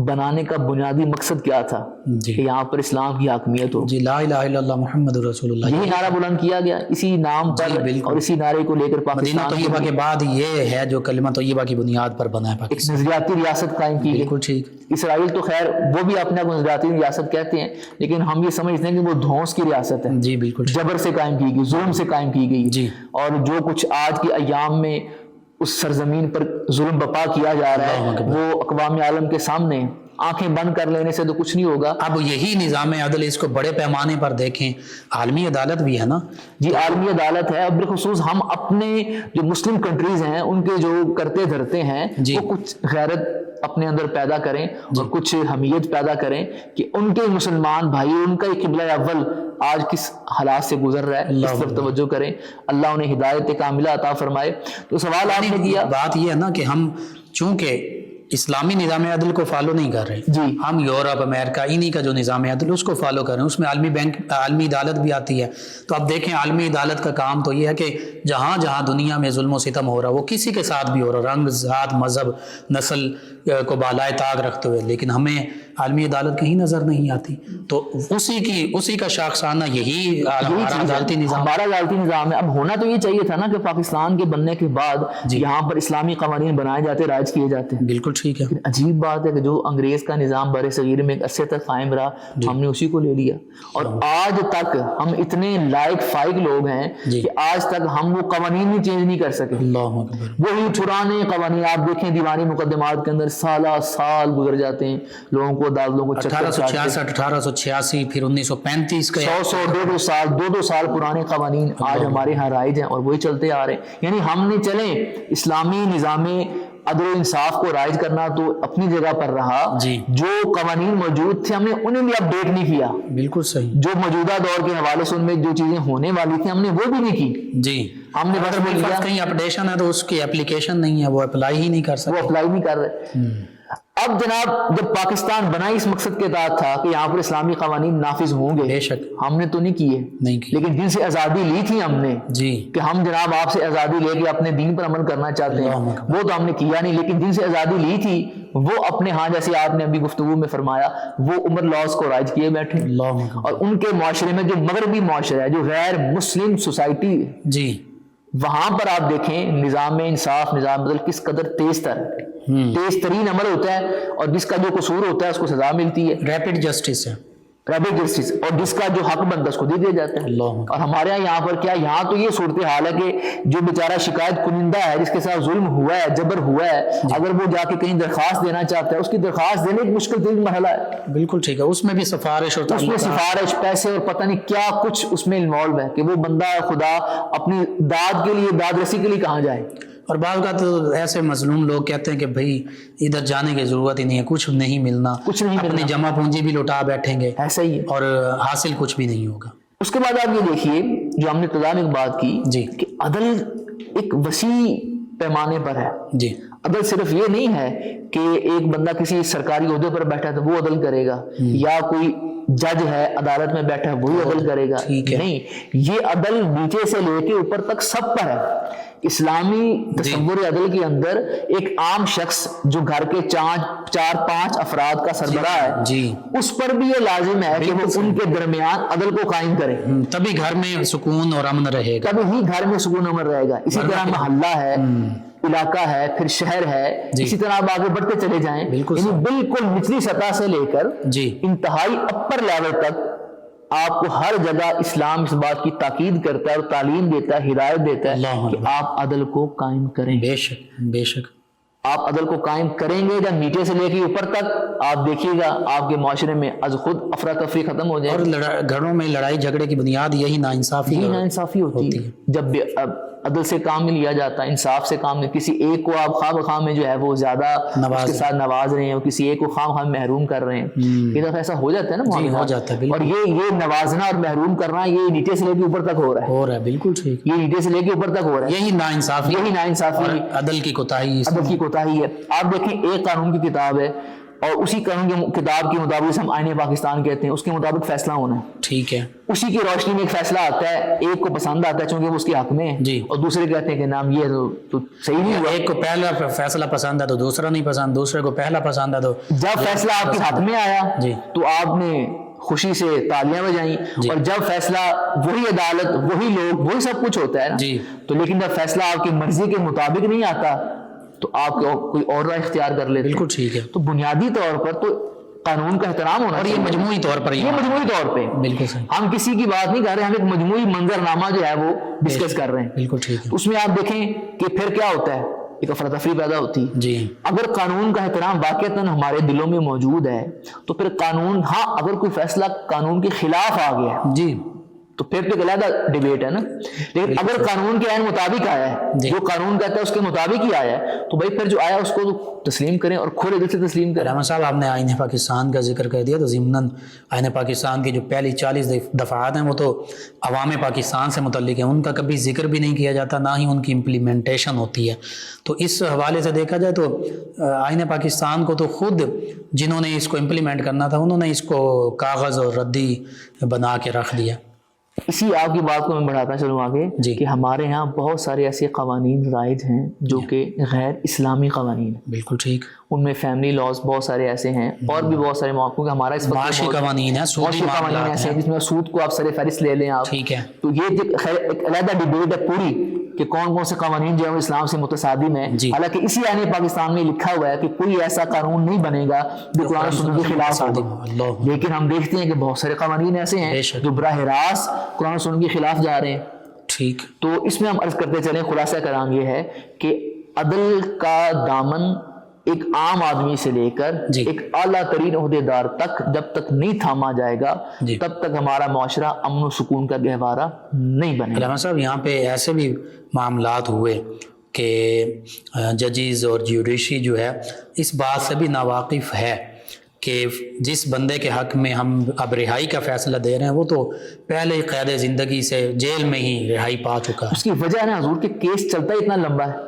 S3: بنانے کا بنیادی مقصد کیا تھا
S2: جی.
S3: کہ یہاں پر اسلام کی حاکمیت ہو.
S2: جی، لا الہ الا اللہ محمد رسول اللہ.
S3: یہی نعرہ بلند کیا گیا اسی نام پر
S2: بالکل.
S3: اور اسی نعرے کو لے کر
S2: مدینہ
S3: پاکستان
S2: طیبہ کے بعد یہ ہے جو کلمہ طیبہ کی بنیاد پر بنا ہے
S3: ایک
S2: پاکستان.
S3: نظریاتی ریاست قائم کی گئی.
S2: بالکل ٹھیک.
S3: اسرائیل تو خیر وہ بھی اپنے کو نظریاتی ریاست کہتے ہیں، لیکن ہم یہ سمجھتے ہیں کہ وہ دھونس کی ریاست ہے،
S2: جی بالکل ٹھیک.
S3: جبر سے قائم کی گئی، ظلم سے قائم کی گئی.
S2: جی.
S3: اور جو کچھ آج کے ایام میں اس سرزمین پر ظلم بپا کیا جا رہا ہے وہ اقوام عالم کے سامنے آنکھیں بند کر لینے سے تو کچھ نہیں ہوگا.
S2: اب یہی نظام عدل اس کو بڑے پیمانے پر دیکھیں، عالمی عدالت بھی ہے نا.
S3: جی عالمی عدالت ہے. اب بالخصوص ہم اپنے جو مسلم کنٹریز ہیں ان کے جو کرتے دھرتے ہیں
S2: جی.
S3: وہ کچھ غیرت اپنے اندر پیدا کریں اور کچھ حمیت پیدا کریں کہ ان کے مسلمان بھائی، ان کا یہ قبلہ اول آج کس حالات سے گزر رہا ہے، اس پر توجہ کریں. اللہ انہیں ہدایت کاملہ عطا فرمائے. تو سوال آپ نے کیا،
S2: بات یہ ہے نا کہ ہم چونکہ اسلامی نظام عدل کو فالو نہیں کر رہے،
S3: جی
S2: ہم یورپ، امریکہ، انہی کا جو نظام عدل اس کو فالو کر رہے ہیں، اس میں عالمی عدالت بھی آتی ہے. تو اب دیکھیں عالمی عدالت کا کام تو یہ ہے کہ جہاں جہاں دنیا میں ظلم و ستم ہو رہا وہ کسی کے ساتھ بھی ہو رہا، رنگ، ذات، مذہب، نسل کو بالائے طاق رکھتے ہوئے، لیکن ہمیں عالمی عدالت کہیں نظر نہیں آتی. تو اسی کا شاخسانہ یہی ہمارا عدالتی نظام.
S3: ہمارا عدالتی نظام ہے. اب ہونا تو یہ چاہیے تھا نا کہ پاکستان کے بننے کے بعد یہاں پر اسلامی قوانین بنائے جاتے، رائج کیے جاتے ہیں.
S2: بالکل ٹھیک ہے.
S3: لیکن عجیب بات ہے کہ جو انگریز کا نظام بر صغیر میں ایک عرصے تک قائم رہا ہم نے اسی کو لے لیا، اور آج تک ہم اتنے لائق فائق لوگ ہیں کہ آج تک ہم وہ قوانین بھی چینج نہیں کر سکے.
S2: اللہ اکبر.
S3: وہی پرانے قوانین آپ دیکھیں دیوانی مقدمات کے اندر سالہ سال گزر جاتے ہیں، لوگوں کو عدالتوں کو
S2: 1866 1886 پھر 1935 کا
S3: 100 200 سال پرانے قوانین آج ہمارے ہاں رائج ہیں اور وہی چلتے آ رہے ہیں. یعنی ہم نے چلیں اسلامی نظام عدل و انصاف کو رائج کرنا تو اپنی جگہ پر رہا، جو قوانین موجود تھے ہم نے انہیں بھی اپڈیٹ نہیں کیا.
S2: بالکل صحیح.
S3: جو موجودہ دور کے حوالے سے ان میں جو چیزیں ہونے والی تھیں ہم نے وہ بھی نہیں کی.
S2: جی
S3: ہم نے بس
S2: اگر کہیں اپڈیشن ہے تو اس کی اپلیکیشن نہیں ہے، وہ اپلائی ہی نہیں کر سکتے،
S3: وہ اپلائی نہیں کر رہے. اب جناب جب پاکستان بنا اس مقصد کے تحت تھا کہ یہاں پر اسلامی قوانین نافذ ہوں گے،
S2: بے شک
S3: ہم نے تو نہیں کیے، لیکن جن سے آزادی لی تھی ہم نے کہ ہم جناب آپ سے آزادی لے کے اپنے دین پر عمل کرنا چاہتے ہیں، وہ تو ہم نے کیا نہیں. لیکن جن سے آزادی لی تھی وہ اپنے ہاں جیسے آپ نے ابھی گفتگو میں فرمایا وہ عمر لاز کو رائج کیے بیٹھے، اور ان کے معاشرے میں جو مغربی معاشرہ ہے، جو غیر مسلم سوسائٹی،
S2: جی
S3: وہاں پر آپ دیکھیں نظام انصاف، نظام عدل کس قدر تیز ترین عمل ہوتا ہے، اور جس کا جو قصور ہوتا ہے اس کو سزا ملتی ہے،
S2: ریپڈ جسٹس ہے،
S3: ریپڈ جسٹس، اور جس کا جو حق بنتا ہے اس کو دے دیا جاتا ہے. اور ہمارے یہاں پر کیا، یہاں تو یہ صورتحال ہے کہ جو بیچارہ شکایت کنندہ ہے، جس کے ساتھ ظلم ہوا ہے، جبر ہوا ہے، اگر وہ جا کے کہیں درخواست دینا چاہتا ہے اس کی درخواست دینے ایک مشکل ترین مرحلہ ہے.
S2: بالکل ٹھیک ہے. اس میں بھی سفارش ہوتا ہے،
S3: اس میں سفارش، پیسے اور پتہ نہیں کیا کچھ اس میں انوالو ہے کہ وہ بندہ خدا اپنی داد کے لیے، داد رسی کے لیے کہاں جائے. اور
S2: بعض کا تو ایسے مظلوم لوگ کہتے ہیں کہ بھائی ادھر جانے کی ضرورت ہی نہیں ہے، کچھ نہیں ملنا، اپنی جمع پونجی بھی لوٹا بیٹھیں گے،
S3: ایسا ہی ہے،
S2: اور حاصل کچھ بھی نہیں ہوگا.
S3: اس کے بعد آپ یہ دیکھیے جو ہم نے ابتدا میں بات کی کہ عدل ایک وسیع پیمانے پر ہے.
S2: جی
S3: عدل صرف یہ نہیں ہے کہ ایک بندہ کسی سرکاری عہدے پر بیٹھا ہے تو وہ عدل کرے گا، یا کوئی جج ہے عدالت میں بیٹھا ہے وہی عدل کرے گا. نہیں، یہ عدل نیچے سے لے کے اوپر تک سب پر ہے. اسلامی تصور عدل کے اندر ایک عام شخص جو گھر کے 4-5 افراد کا سربراہ ہے، اس پر بھی یہ لازم ہے کہ وہ ان کے درمیان عدل کو قائم کرے،
S2: تبھی گھر میں سکون اور امن رہے گا،
S3: تبھی ہی گھر میں سکون امن رہے گا. اسی طرح محلہ ہے، علاقہ ہے، پھر شہر ہے، اسی طرح آپ آگے بڑھتے چلے جائیں. یعنی بالکل نچلی سطح سے لے کر انتہائی اپر لیول تک آپ کو ہر جگہ اسلام اس بات کی تاکید کرتا ہے اور تعلیم دیتا ہے، ہدایت دیتا ہے کہ آپ عدل کو قائم کریں.
S2: بے شک بے شک.
S3: آپ عدل کو قائم کریں گے جب نیچے سے لے کے اوپر تک، آپ دیکھیے گا آپ کے معاشرے میں از خود افراتفری ختم ہو جائے گی.
S2: اور گھروں میں لڑائی جھگڑے کی بنیاد یہی ناانصافی
S3: ناانصافی ہوتی ہے. جب عدل سے کام نہیں لیا جاتا، انصاف سے کام نہیں، کسی ایک کو آپ خواہ بخواہ میں جو ہے وہ زیادہ اس کے ساتھ نواز رہے ہیں، اور کسی ایک کو خواہ بخواہ محروم کر رہے ہیں، یہ دفعہ ایسا ہو جاتا ہے نا
S2: ہو جاتا ہے.
S3: اور یہ نوازنا اور محروم کرنا یہ نیچے سے لے کے اوپر تک ہو رہا ہے.
S2: بالکل ٹھیک.
S3: یہ نیچے سے لے کے اوپر تک ہو رہا ہے.
S2: یہی ناانصافی عدل کی کوتاہی
S3: ہے. آپ دیکھیں ایک قانون کی کتاب ہے اور اسی قانون کی کتاب کے مطابق ہم آئین پاکستان کہتے ہیں، اس کے مطابق فیصلہ ہونا ہے.
S2: ٹھیک ہے.
S3: اسی کی روشنی میں ایک فیصلہ آتا ہے، ایک کو پسند آتا ہے چونکہ وہ اس کے حق میں ہے، اور دوسرے کہتے ہیں کہ نام یہ تو صحیح نہیں ہوا.
S2: ایک کو پہلا فیصلہ پسند ہے تو دوسرا نہیں پسند، دوسرے کو پہلا پسند ہے تو
S3: جب فیصلہ آپ کے حق میں آیا تو آپ نے خوشی سے تالیاں بجائیں، اور جب فیصلہ وہی عدالت وہی لوگ وہی سب کچھ ہوتا ہے نا، تو لیکن جب فیصلہ آپ کی مرضی کے مطابق نہیں آتا تو آپ کوئی اور راہ اختیار کر لیتے.
S2: بالکل ٹھیک ہے.
S3: تو بنیادی طور پر تو قانون کا احترام ہونا،
S2: اور یہ مجموعی طور پر
S3: بالکل صحیح. ہم کسی کی بات نہیں کر رہے، ہم ایک مجموعی منظر نامہ جو ہے وہ ڈسکس کر رہے ہیں.
S2: بالکل ٹھیک ہے.
S3: اس میں آپ دیکھیں کہ پھر کیا ہوتا ہے، ایک افراتفری پیدا ہوتی ہے. اگر قانون کا احترام واقعتاً ہمارے دلوں میں موجود ہے تو پھر قانون، اگر کوئی فیصلہ قانون کے خلاف آ گیا تو پھر تو علیحدہ ڈیبیٹ ہے نا. لیکن اگر قانون کے عین مطابق آیا ہے، جو قانون کہتا ہے اس کے مطابق ہی آیا ہے، تو بھائی پھر جو آیا اس کو تسلیم کریں اور کھلے دل سے تسلیم کریں.
S2: رحمت صاحب آپ نے آئین پاکستان کا ذکر کر دیا، تو ضمناً آئین پاکستان کی جو پہلی 40 دفعات ہیں وہ تو عوام پاکستان سے متعلق ہیں، ان کا کبھی ذکر بھی نہیں کیا جاتا، نہ ہی ان کی امپلیمنٹیشن ہوتی ہے. تو اس حوالے سے دیکھا جائے تو آئین پاکستان کو تو خود جنہوں نے اس کو امپلیمنٹ کرنا تھا انہوں نے اس کو کاغذ اور ردی بنا کے رکھ دیا.
S3: اسی آپ کی بات کو میں بڑھاتا چلوں آگے کہ ہمارے ہاں بہت سارے ایسے قوانین رائج ہیں جو کہ غیر اسلامی قوانین ہیں.
S2: بالکل ٹھیک. ان
S3: میں فیملی لاز بہت سارے ایسے ہیں، اور بھی بہت سارے مواقع کہ ہمارا اس
S2: معاشی قوانین ہیں،
S3: معاشی قوانین ایسے ہیں جس میں سود کو آپ سر فہرست لے لیں آپ.
S2: ٹھیک ہے.
S3: تو یہ ایک علیحدہ ڈیبیٹ ہے پوری کہ کون کون سے قوانین جو ہے اسلام سے متصادم ہیں. حالانکہ اسی آئین پاکستان میں لکھا ہوا ہے کہ کوئی ایسا قانون نہیں بنے گا جو قرآن و سنت کے خلاف ہو. لیکن ہم دیکھتے ہیں کہ بہت سارے قوانین ایسے ہیں جو براہ راست قرآن و سنت کے خلاف جا رہے ہیں.
S2: ٹھیک.
S3: تو اس میں ہم عرض کرتے چلیں، خلاصہ کرام یہ ہے کہ عدل کا دامن ایک عام آدمی سے لے کر ایک اعلیٰ ترین عہدیدار تک جب تک نہیں تھاما جائے گا تب تک ہمارا معاشرہ امن و سکون کا گہوارہ نہیں بنے گا.
S2: علامہ صاحب یہاں پہ ایسے بھی معاملات ہوئے کہ ججز اور جیوڈیشری جو ہے اس بات سے بھی ناواقف ہے کہ جس بندے کے حق میں ہم اب رہائی کا فیصلہ دے رہے ہیں وہ تو پہلے ہی قید زندگی سے جیل میں ہی رہائی پا چکا ہے.
S3: اس کی وجہ ہے نا حضور کہ کیس چلتا ہی اتنا لمبا ہے،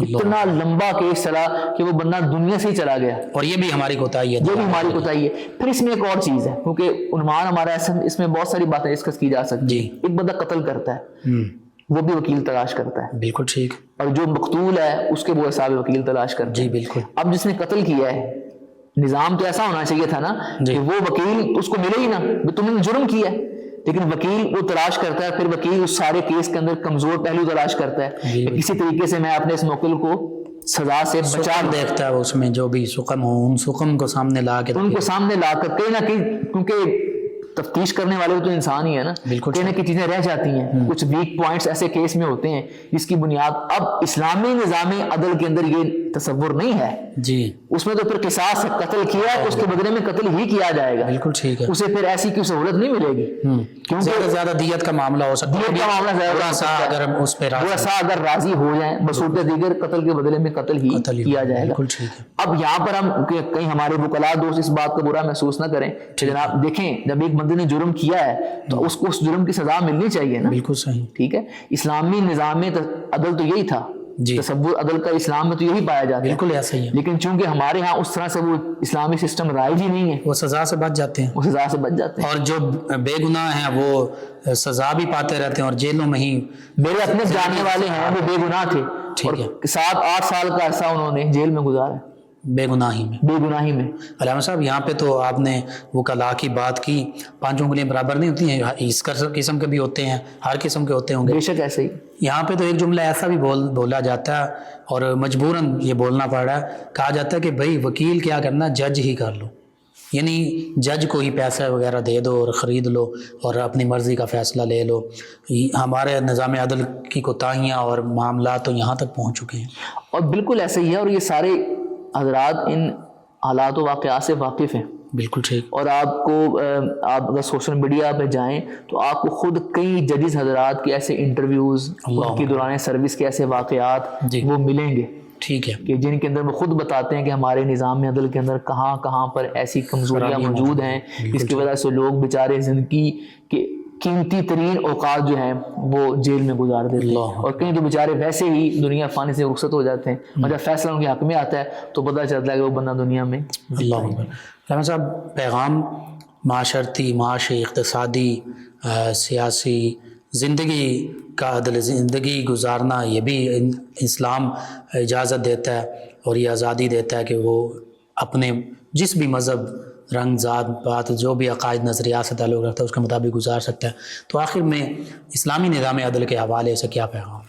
S3: اتنا لمبا کیس چلا کہ وہ بندہ دنیا سے ہی چلا گیا. اور
S2: یہ بھی ہماری کوتاہی ہے.
S3: یہ بھی ہماری کوتاہی ہے. پھر اس میں ایک اور چیز ہے، کیونکہ عنوان ہمارا ایسا، اس میں بہت ساری باتیں ڈسکس کی جا سکتی ہیں. ایک بندہ قتل کرتا ہے وہ بھی وکیل تلاش کرتا ہے.
S2: بالکل ٹھیک.
S3: اور جو مقتول ہے اس کے وہ حساب وکیل تلاش کرتا ہے.
S2: جی بالکل.
S3: اب جس نے قتل کیا ہے، نظام تو ایسا ہونا چاہیے تھا نا کہ وہ وکیل اس کو ملے ہی نا، تم نے جرم کیا ہے، لیکن وکیل وہ تلاش کرتا ہے. پھر وکیل اس سارے کیس کے اندر کمزور پہلو تلاش کرتا ہے. کسی طریقے سے میں اپنے اس موکل کو سزا سے بچا
S2: دیکھتا ہے، اس میں جو بھی سقم ہو ان سقم کو سامنے لا کے
S3: ان کو سامنے لا کر کہیں نہ کہیں، کیونکہ تفتیش کرنے والے تو انسان ہی ہے نا، کہیں نہ کہیں چیزیں رہ جاتی ہیں. کچھ ویک پوائنٹس ایسے کیس میں ہوتے ہیں جس کی بنیاد اب اسلامی نظام عدل کے اندر یہ تصور نہیں ہے. اس میں تو پھر قصاص ہے، قتل کیا ہے تو اس کے بدلے میں قتل ہی کیا جائے گا.
S2: بالکل ٹھیک ہے.
S3: اسے پھر ایسی کوئی سہولت نہیں ملے گی
S2: کیونکہ زیادہ دیت کا معاملہ ہو سکتا ہے.
S3: دیت کا معاملہ تھوڑا سا اگر راضی ہو جائیں بصورت دیگر قتل کے بدلے میں قتل ہی کیا جائے گا. اب یہاں پر ہم کہیں ہمارے وکلاء دوست اس بات کا برا محسوس نہ کریں کہ جناب دیکھیں جب ایک بندے نے جرم کیا ہے تو اس کو اس جرم کی سزا ملنی چاہیے نا.
S2: بالکل صحیح.
S3: ٹھیک ہے. اسلامی نظام میں عدل تو یہی تھا، تصور عدل کا اسلام میں تو یہی پایا جاتا ہے.
S2: بالکل ایسا ہی ہے.
S3: لیکن چونکہ ہمارے ہاں اس طرح سے وہ اسلامی سسٹم رائج ہی نہیں ہے،
S2: وہ سزا سے بچ جاتے ہیں.
S3: وہ سزا سے بچ جاتے ہیں.
S2: اور جو بے گناہ ہیں وہ سزا بھی پاتے رہتے ہیں اور جیلوں میں ہی.
S3: میرے اپنے جاننے والے ہیں وہ بے گناہ تھے اور 7-8 سال کا عرصہ انہوں نے جیل میں گزارا
S2: بے گناہی میں. علامہ صاحب یہاں پہ تو آپ نے وکلاء کی بات کی، 5 انگلیاں برابر نہیں ہوتی ہیں، اس قسم کے بھی ہوتے ہیں، ہر قسم کے ہوتے ہوں گے.
S3: بے شک ایسے ہی.
S2: یہاں پہ تو ایک جملہ ایسا بھی بولا جاتا ہے اور مجبوراً یہ بولنا پڑ رہا ہے، کہا جاتا ہے کہ بھائی وکیل کیا کرنا، جج ہی کر لو. یعنی جج کو ہی پیسہ وغیرہ دے دو اور خرید لو اور اپنی مرضی کا فیصلہ لے لو. ہمارے نظام عدل کی کوتاہیاں اور معاملات تو یہاں تک پہنچ چکے ہیں.
S3: اور بالکل ایسے ہی ہے، اور یہ سارے حضرات ان حالات و واقعات سے واقف ہیں.
S2: بالکل ٹھیک.
S3: اور آپ اگر سوشل میڈیا پہ جائیں تو آپ کو خود کئی ججز حضرات کے ایسے انٹرویوز، ان کی دوران سروس کے ایسے واقعات وہ ملیں گے.
S2: ٹھیک ہے.
S3: کہ جن کے اندر وہ خود بتاتے ہیں کہ ہمارے نظام عدل کے اندر کہاں کہاں پر ایسی کمزوریاں موجود ہیں جس کی وجہ سے لوگ بیچارے زندگی کے قیمتی ترین اوقات جو ہیں وہ جیل میں گزار دیتے ہیں، اور کہیں تو بیچارے ویسے ہی دنیا فانی سے رخصت ہو جاتے ہیں، اور جب فیصلہ ان کے حق میں آتا ہے تو پتہ چلتا ہے کہ وہ بندہ دنیا میں.
S2: اللہ اکبر. رحمت صاحب، پیغام معاشرتی، معاشی، اقتصادی، سیاسی، زندگی کا عدل، زندگی گزارنا، یہ بھی اسلام اجازت دیتا ہے اور یہ آزادی دیتا ہے کہ وہ اپنے جس بھی مذہب، رنگ، ذات، بات، جو بھی عقائد، نظریات سے تعلق رکھتا ہے اس کے مطابق گزار سکتا ہے. تو آخر میں اسلامی نظام عدل کے حوالے سے کیا پیغام ہے؟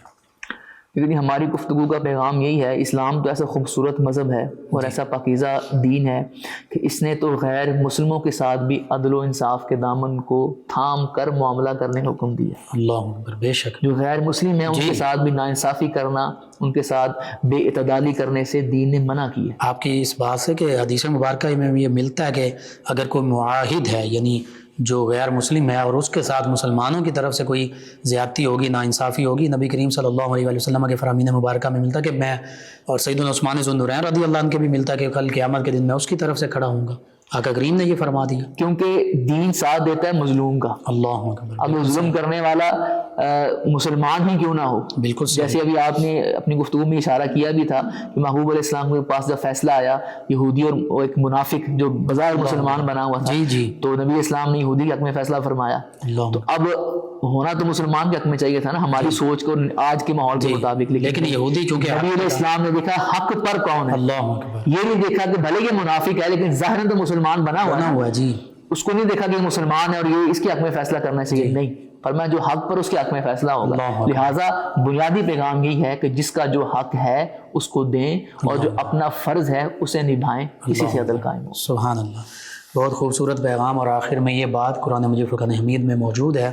S3: لیکن ہماری گفتگو کا پیغام یہی ہے، اسلام تو ایسا خوبصورت مذہب ہے اور ایسا پاکیزہ دین ہے کہ اس نے تو غیر مسلموں کے ساتھ بھی عدل و انصاف کے دامن کو تھام کر معاملہ کرنے کا حکم دیا.
S2: اللہ اکبر. بے شک.
S3: جو غیر مسلم ہیں ان کے ساتھ بھی ناانصافی کرنا، ان کے ساتھ بے اعتدالی کرنے سے دین نے منع کی ہے.
S2: آپ کی اس بات سے کہ حدیث مبارکہ میں یہ ملتا ہے کہ اگر کوئی معاہد ہے، یعنی جو غیر مسلم ہے، اور اس کے ساتھ مسلمانوں کی طرف سے کوئی زیادتی ہوگی، ناانصافی ہوگی، نبی کریم صلی اللہ علیہ وسلم کے فرامین مبارکہ میں ملتا کہ میں، اور سیدنا عثمان ذو النورین رضی اللہ عنہ کے بھی ملتا کہ کل قیامت کے دن میں اس کی طرف سے کھڑا ہوں گا. آقا کریم نے یہ فرما دیا
S3: کیونکہ دین ساتھ دیتا ہے مظلوم کا.
S2: اللہ اکبر.
S3: اب ظلم کرنے والا مسلمان ہی کیوں نہ ہو.
S2: بالکل صحیح.
S3: جیسے ابھی آپ نے اپنی گفتگو میں اشارہ کیا بھی تھا کہ محبوب علیہ السلام کے پاس جب فیصلہ آیا یہودی اور ایک منافق جو بظاہر مسلمان بنا ہوا تھا، تو نبی اسلام نے یہودی کے حق میں فیصلہ فرمایا. تو اب ہونا تو مسلمان کے حق میں چاہیے تھا نا، ہماری سوچ کو آج کے ماحول کے مطابق.
S2: لیکن یہودی چونکہ
S3: نبی علیہ السلام نے دیکھا حق پر کون ہے.
S2: اللہ اکبر.
S3: یہ نہیں دیکھا کہ بھلے یہ منافق ہے لیکن ظاہراً تو مسلمان بنا ہوا
S2: جی.
S3: اس کو نہیں دیکھا کہ مسلمان ہے اور یہ اس کے حق میں فیصلہ کرنا چاہیے. نہیں، فرمایا جو حق پر اس کے حق میں فیصلہ ہوگا. لہٰذا بنیادی پیغام یہی ہے کہ جس کا جو حق ہے اس کو دیں، اور جو اپنا فرض ہے اسے نبھائیں، اسی سے عدل قائم ہو.
S2: سبحان اللہ. بہت خوبصورت پیغام. اور آخر میں یہ بات قرآن مجید فرقان حمید میں موجود ہے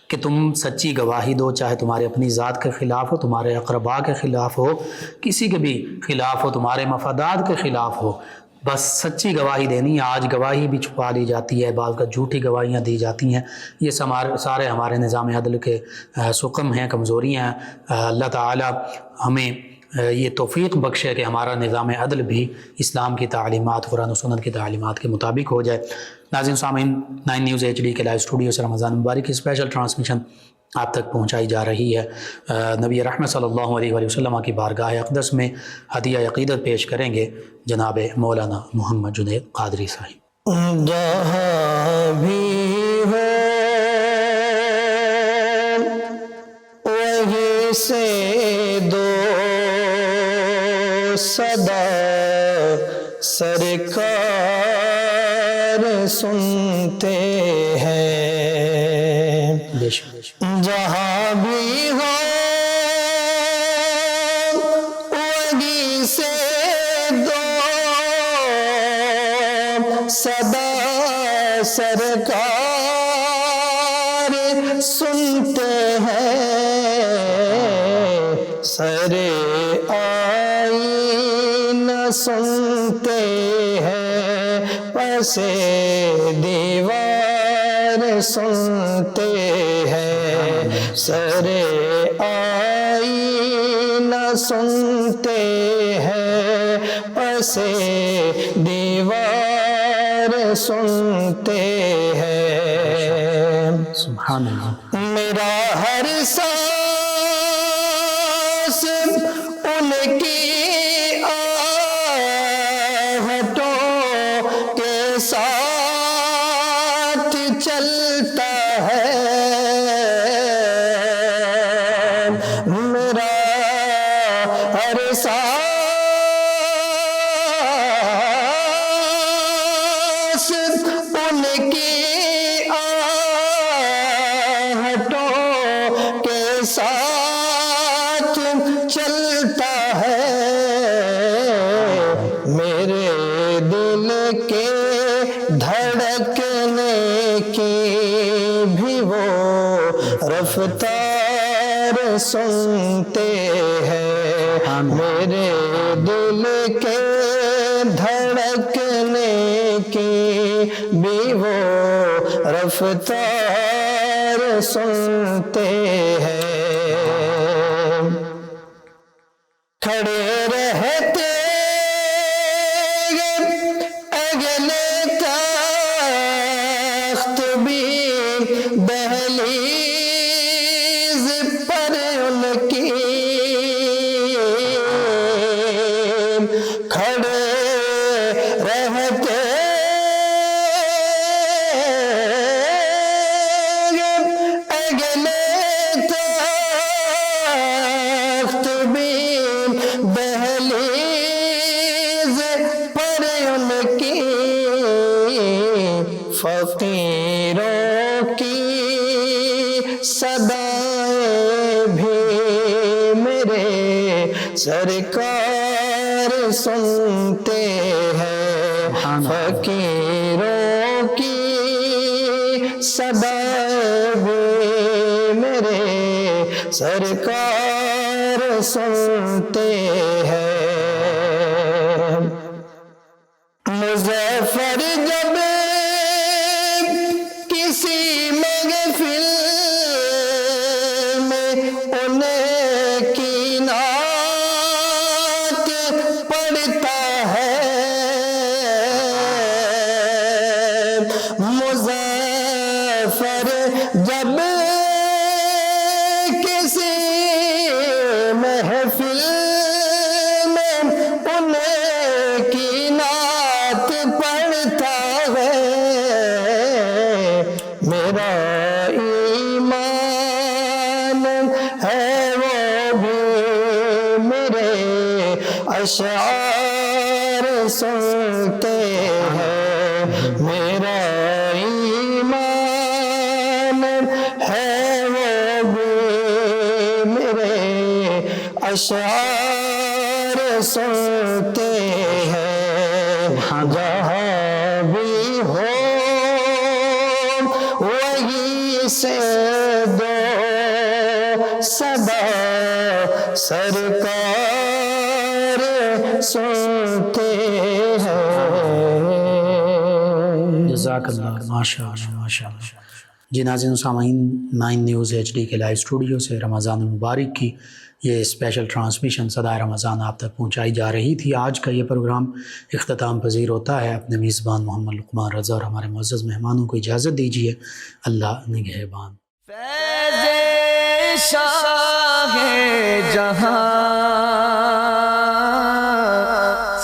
S2: کہ تم سچی گواہی دو، چاہے تمہارے اپنی ذات کے خلاف ہو، تمہارے اقرباء کے خلاف ہو، کسی کے بھی خلاف ہو، تمہارے مفادات کے خلاف ہو، بس سچی گواہی دینی ہے. آج گواہی بھی چھپا لی جاتی ہے، بعض کا جھوٹی گواہیاں دی جاتی ہیں. یہ سارے ہمارے نظام عدل کے سقم ہیں، کمزوریاں ہیں. اللہ تعالی ہمیں یہ توفیق بخشے کہ ہمارا نظام عدل بھی اسلام کی تعلیمات، قرآن و سنت کی تعلیمات کے مطابق ہو جائے. ناظرین سامعین، 9 نیوز HD کے لائیو اسٹوڈیو سے رمضان مبارک کی اسپیشل ٹرانسمیشن آپ تک پہنچائی جا رہی ہے. نبی رحمت صلی اللہ علیہ وسلم کی بارگاہ اقدس میں ہدیہ عقیدت پیش کریں گے جناب مولانا محمد جنید قادری صاحب.
S1: جہاں بھی ہو وہیں سے دو صدا سرکار سنتے ہیں. جہاں بھی ہو وہیں سے دو صدا سرکار سنتے ہیں. سر آئینہ سنتے ہیں، پس دیوار سنتے ہیں. سر آئینہ سنتے ہیں، پس دیوار سنتے ہیں.
S2: سبحان اللہ.
S1: میرا ہر سانس ان کی آہٹوں کے ساتھ چلتا ہے. میرا ہر سانس ان کی آہٹوں کے ساتھ چلتا ہے. میرے دل کے رفتار سنتے ہیں میرے دل کے دھڑکنے کی بھی وہ رفتار سنتے ہیں کھڑے رہتے اگلے تخت بھی دہلیز پر ان کی کھڑے رہتے اگلے تخت بھی دہلیز پر ان کی فقیروں کی صدائیں بھی میرے سرکار سنتے ہیں فقیروں کی صدائیں بھی میرے سرکار سنتے ہیں مظفر جب کسی محفل میں انہیں کی نعت پڑھتا ہے مظفر جب کسی محفل میں انہیں کی نعت پڑھتا ہے میرا ایمان ہے وہ بھی میرے اشعار سنتے ہیں میرا ایمان ہے وہ بھی میرے اشعار سنتے ہیں جہاں بھی ہو وہی سے دو صدا سرکار سنتے ہیں
S2: جزاک اللہ ماشاء اللہ ماشاء اللہ جی ناظرین و سامعین 9 نیوز ایچ ڈی کے لائیو اسٹوڈیو سے رمضان المبارک کی یہ اسپیشل ٹرانسمیشن صدائے رمضان آپ تک پہنچائی جا رہی تھی آج کا یہ پروگرام اختتام پذیر ہوتا ہے اپنے میزبان محمد لقمان رضا اور ہمارے معزز مہمانوں کو اجازت دیجیے اللہ نگہبان
S4: فیض شاہ جہاں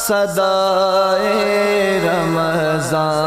S4: صدائے رمضان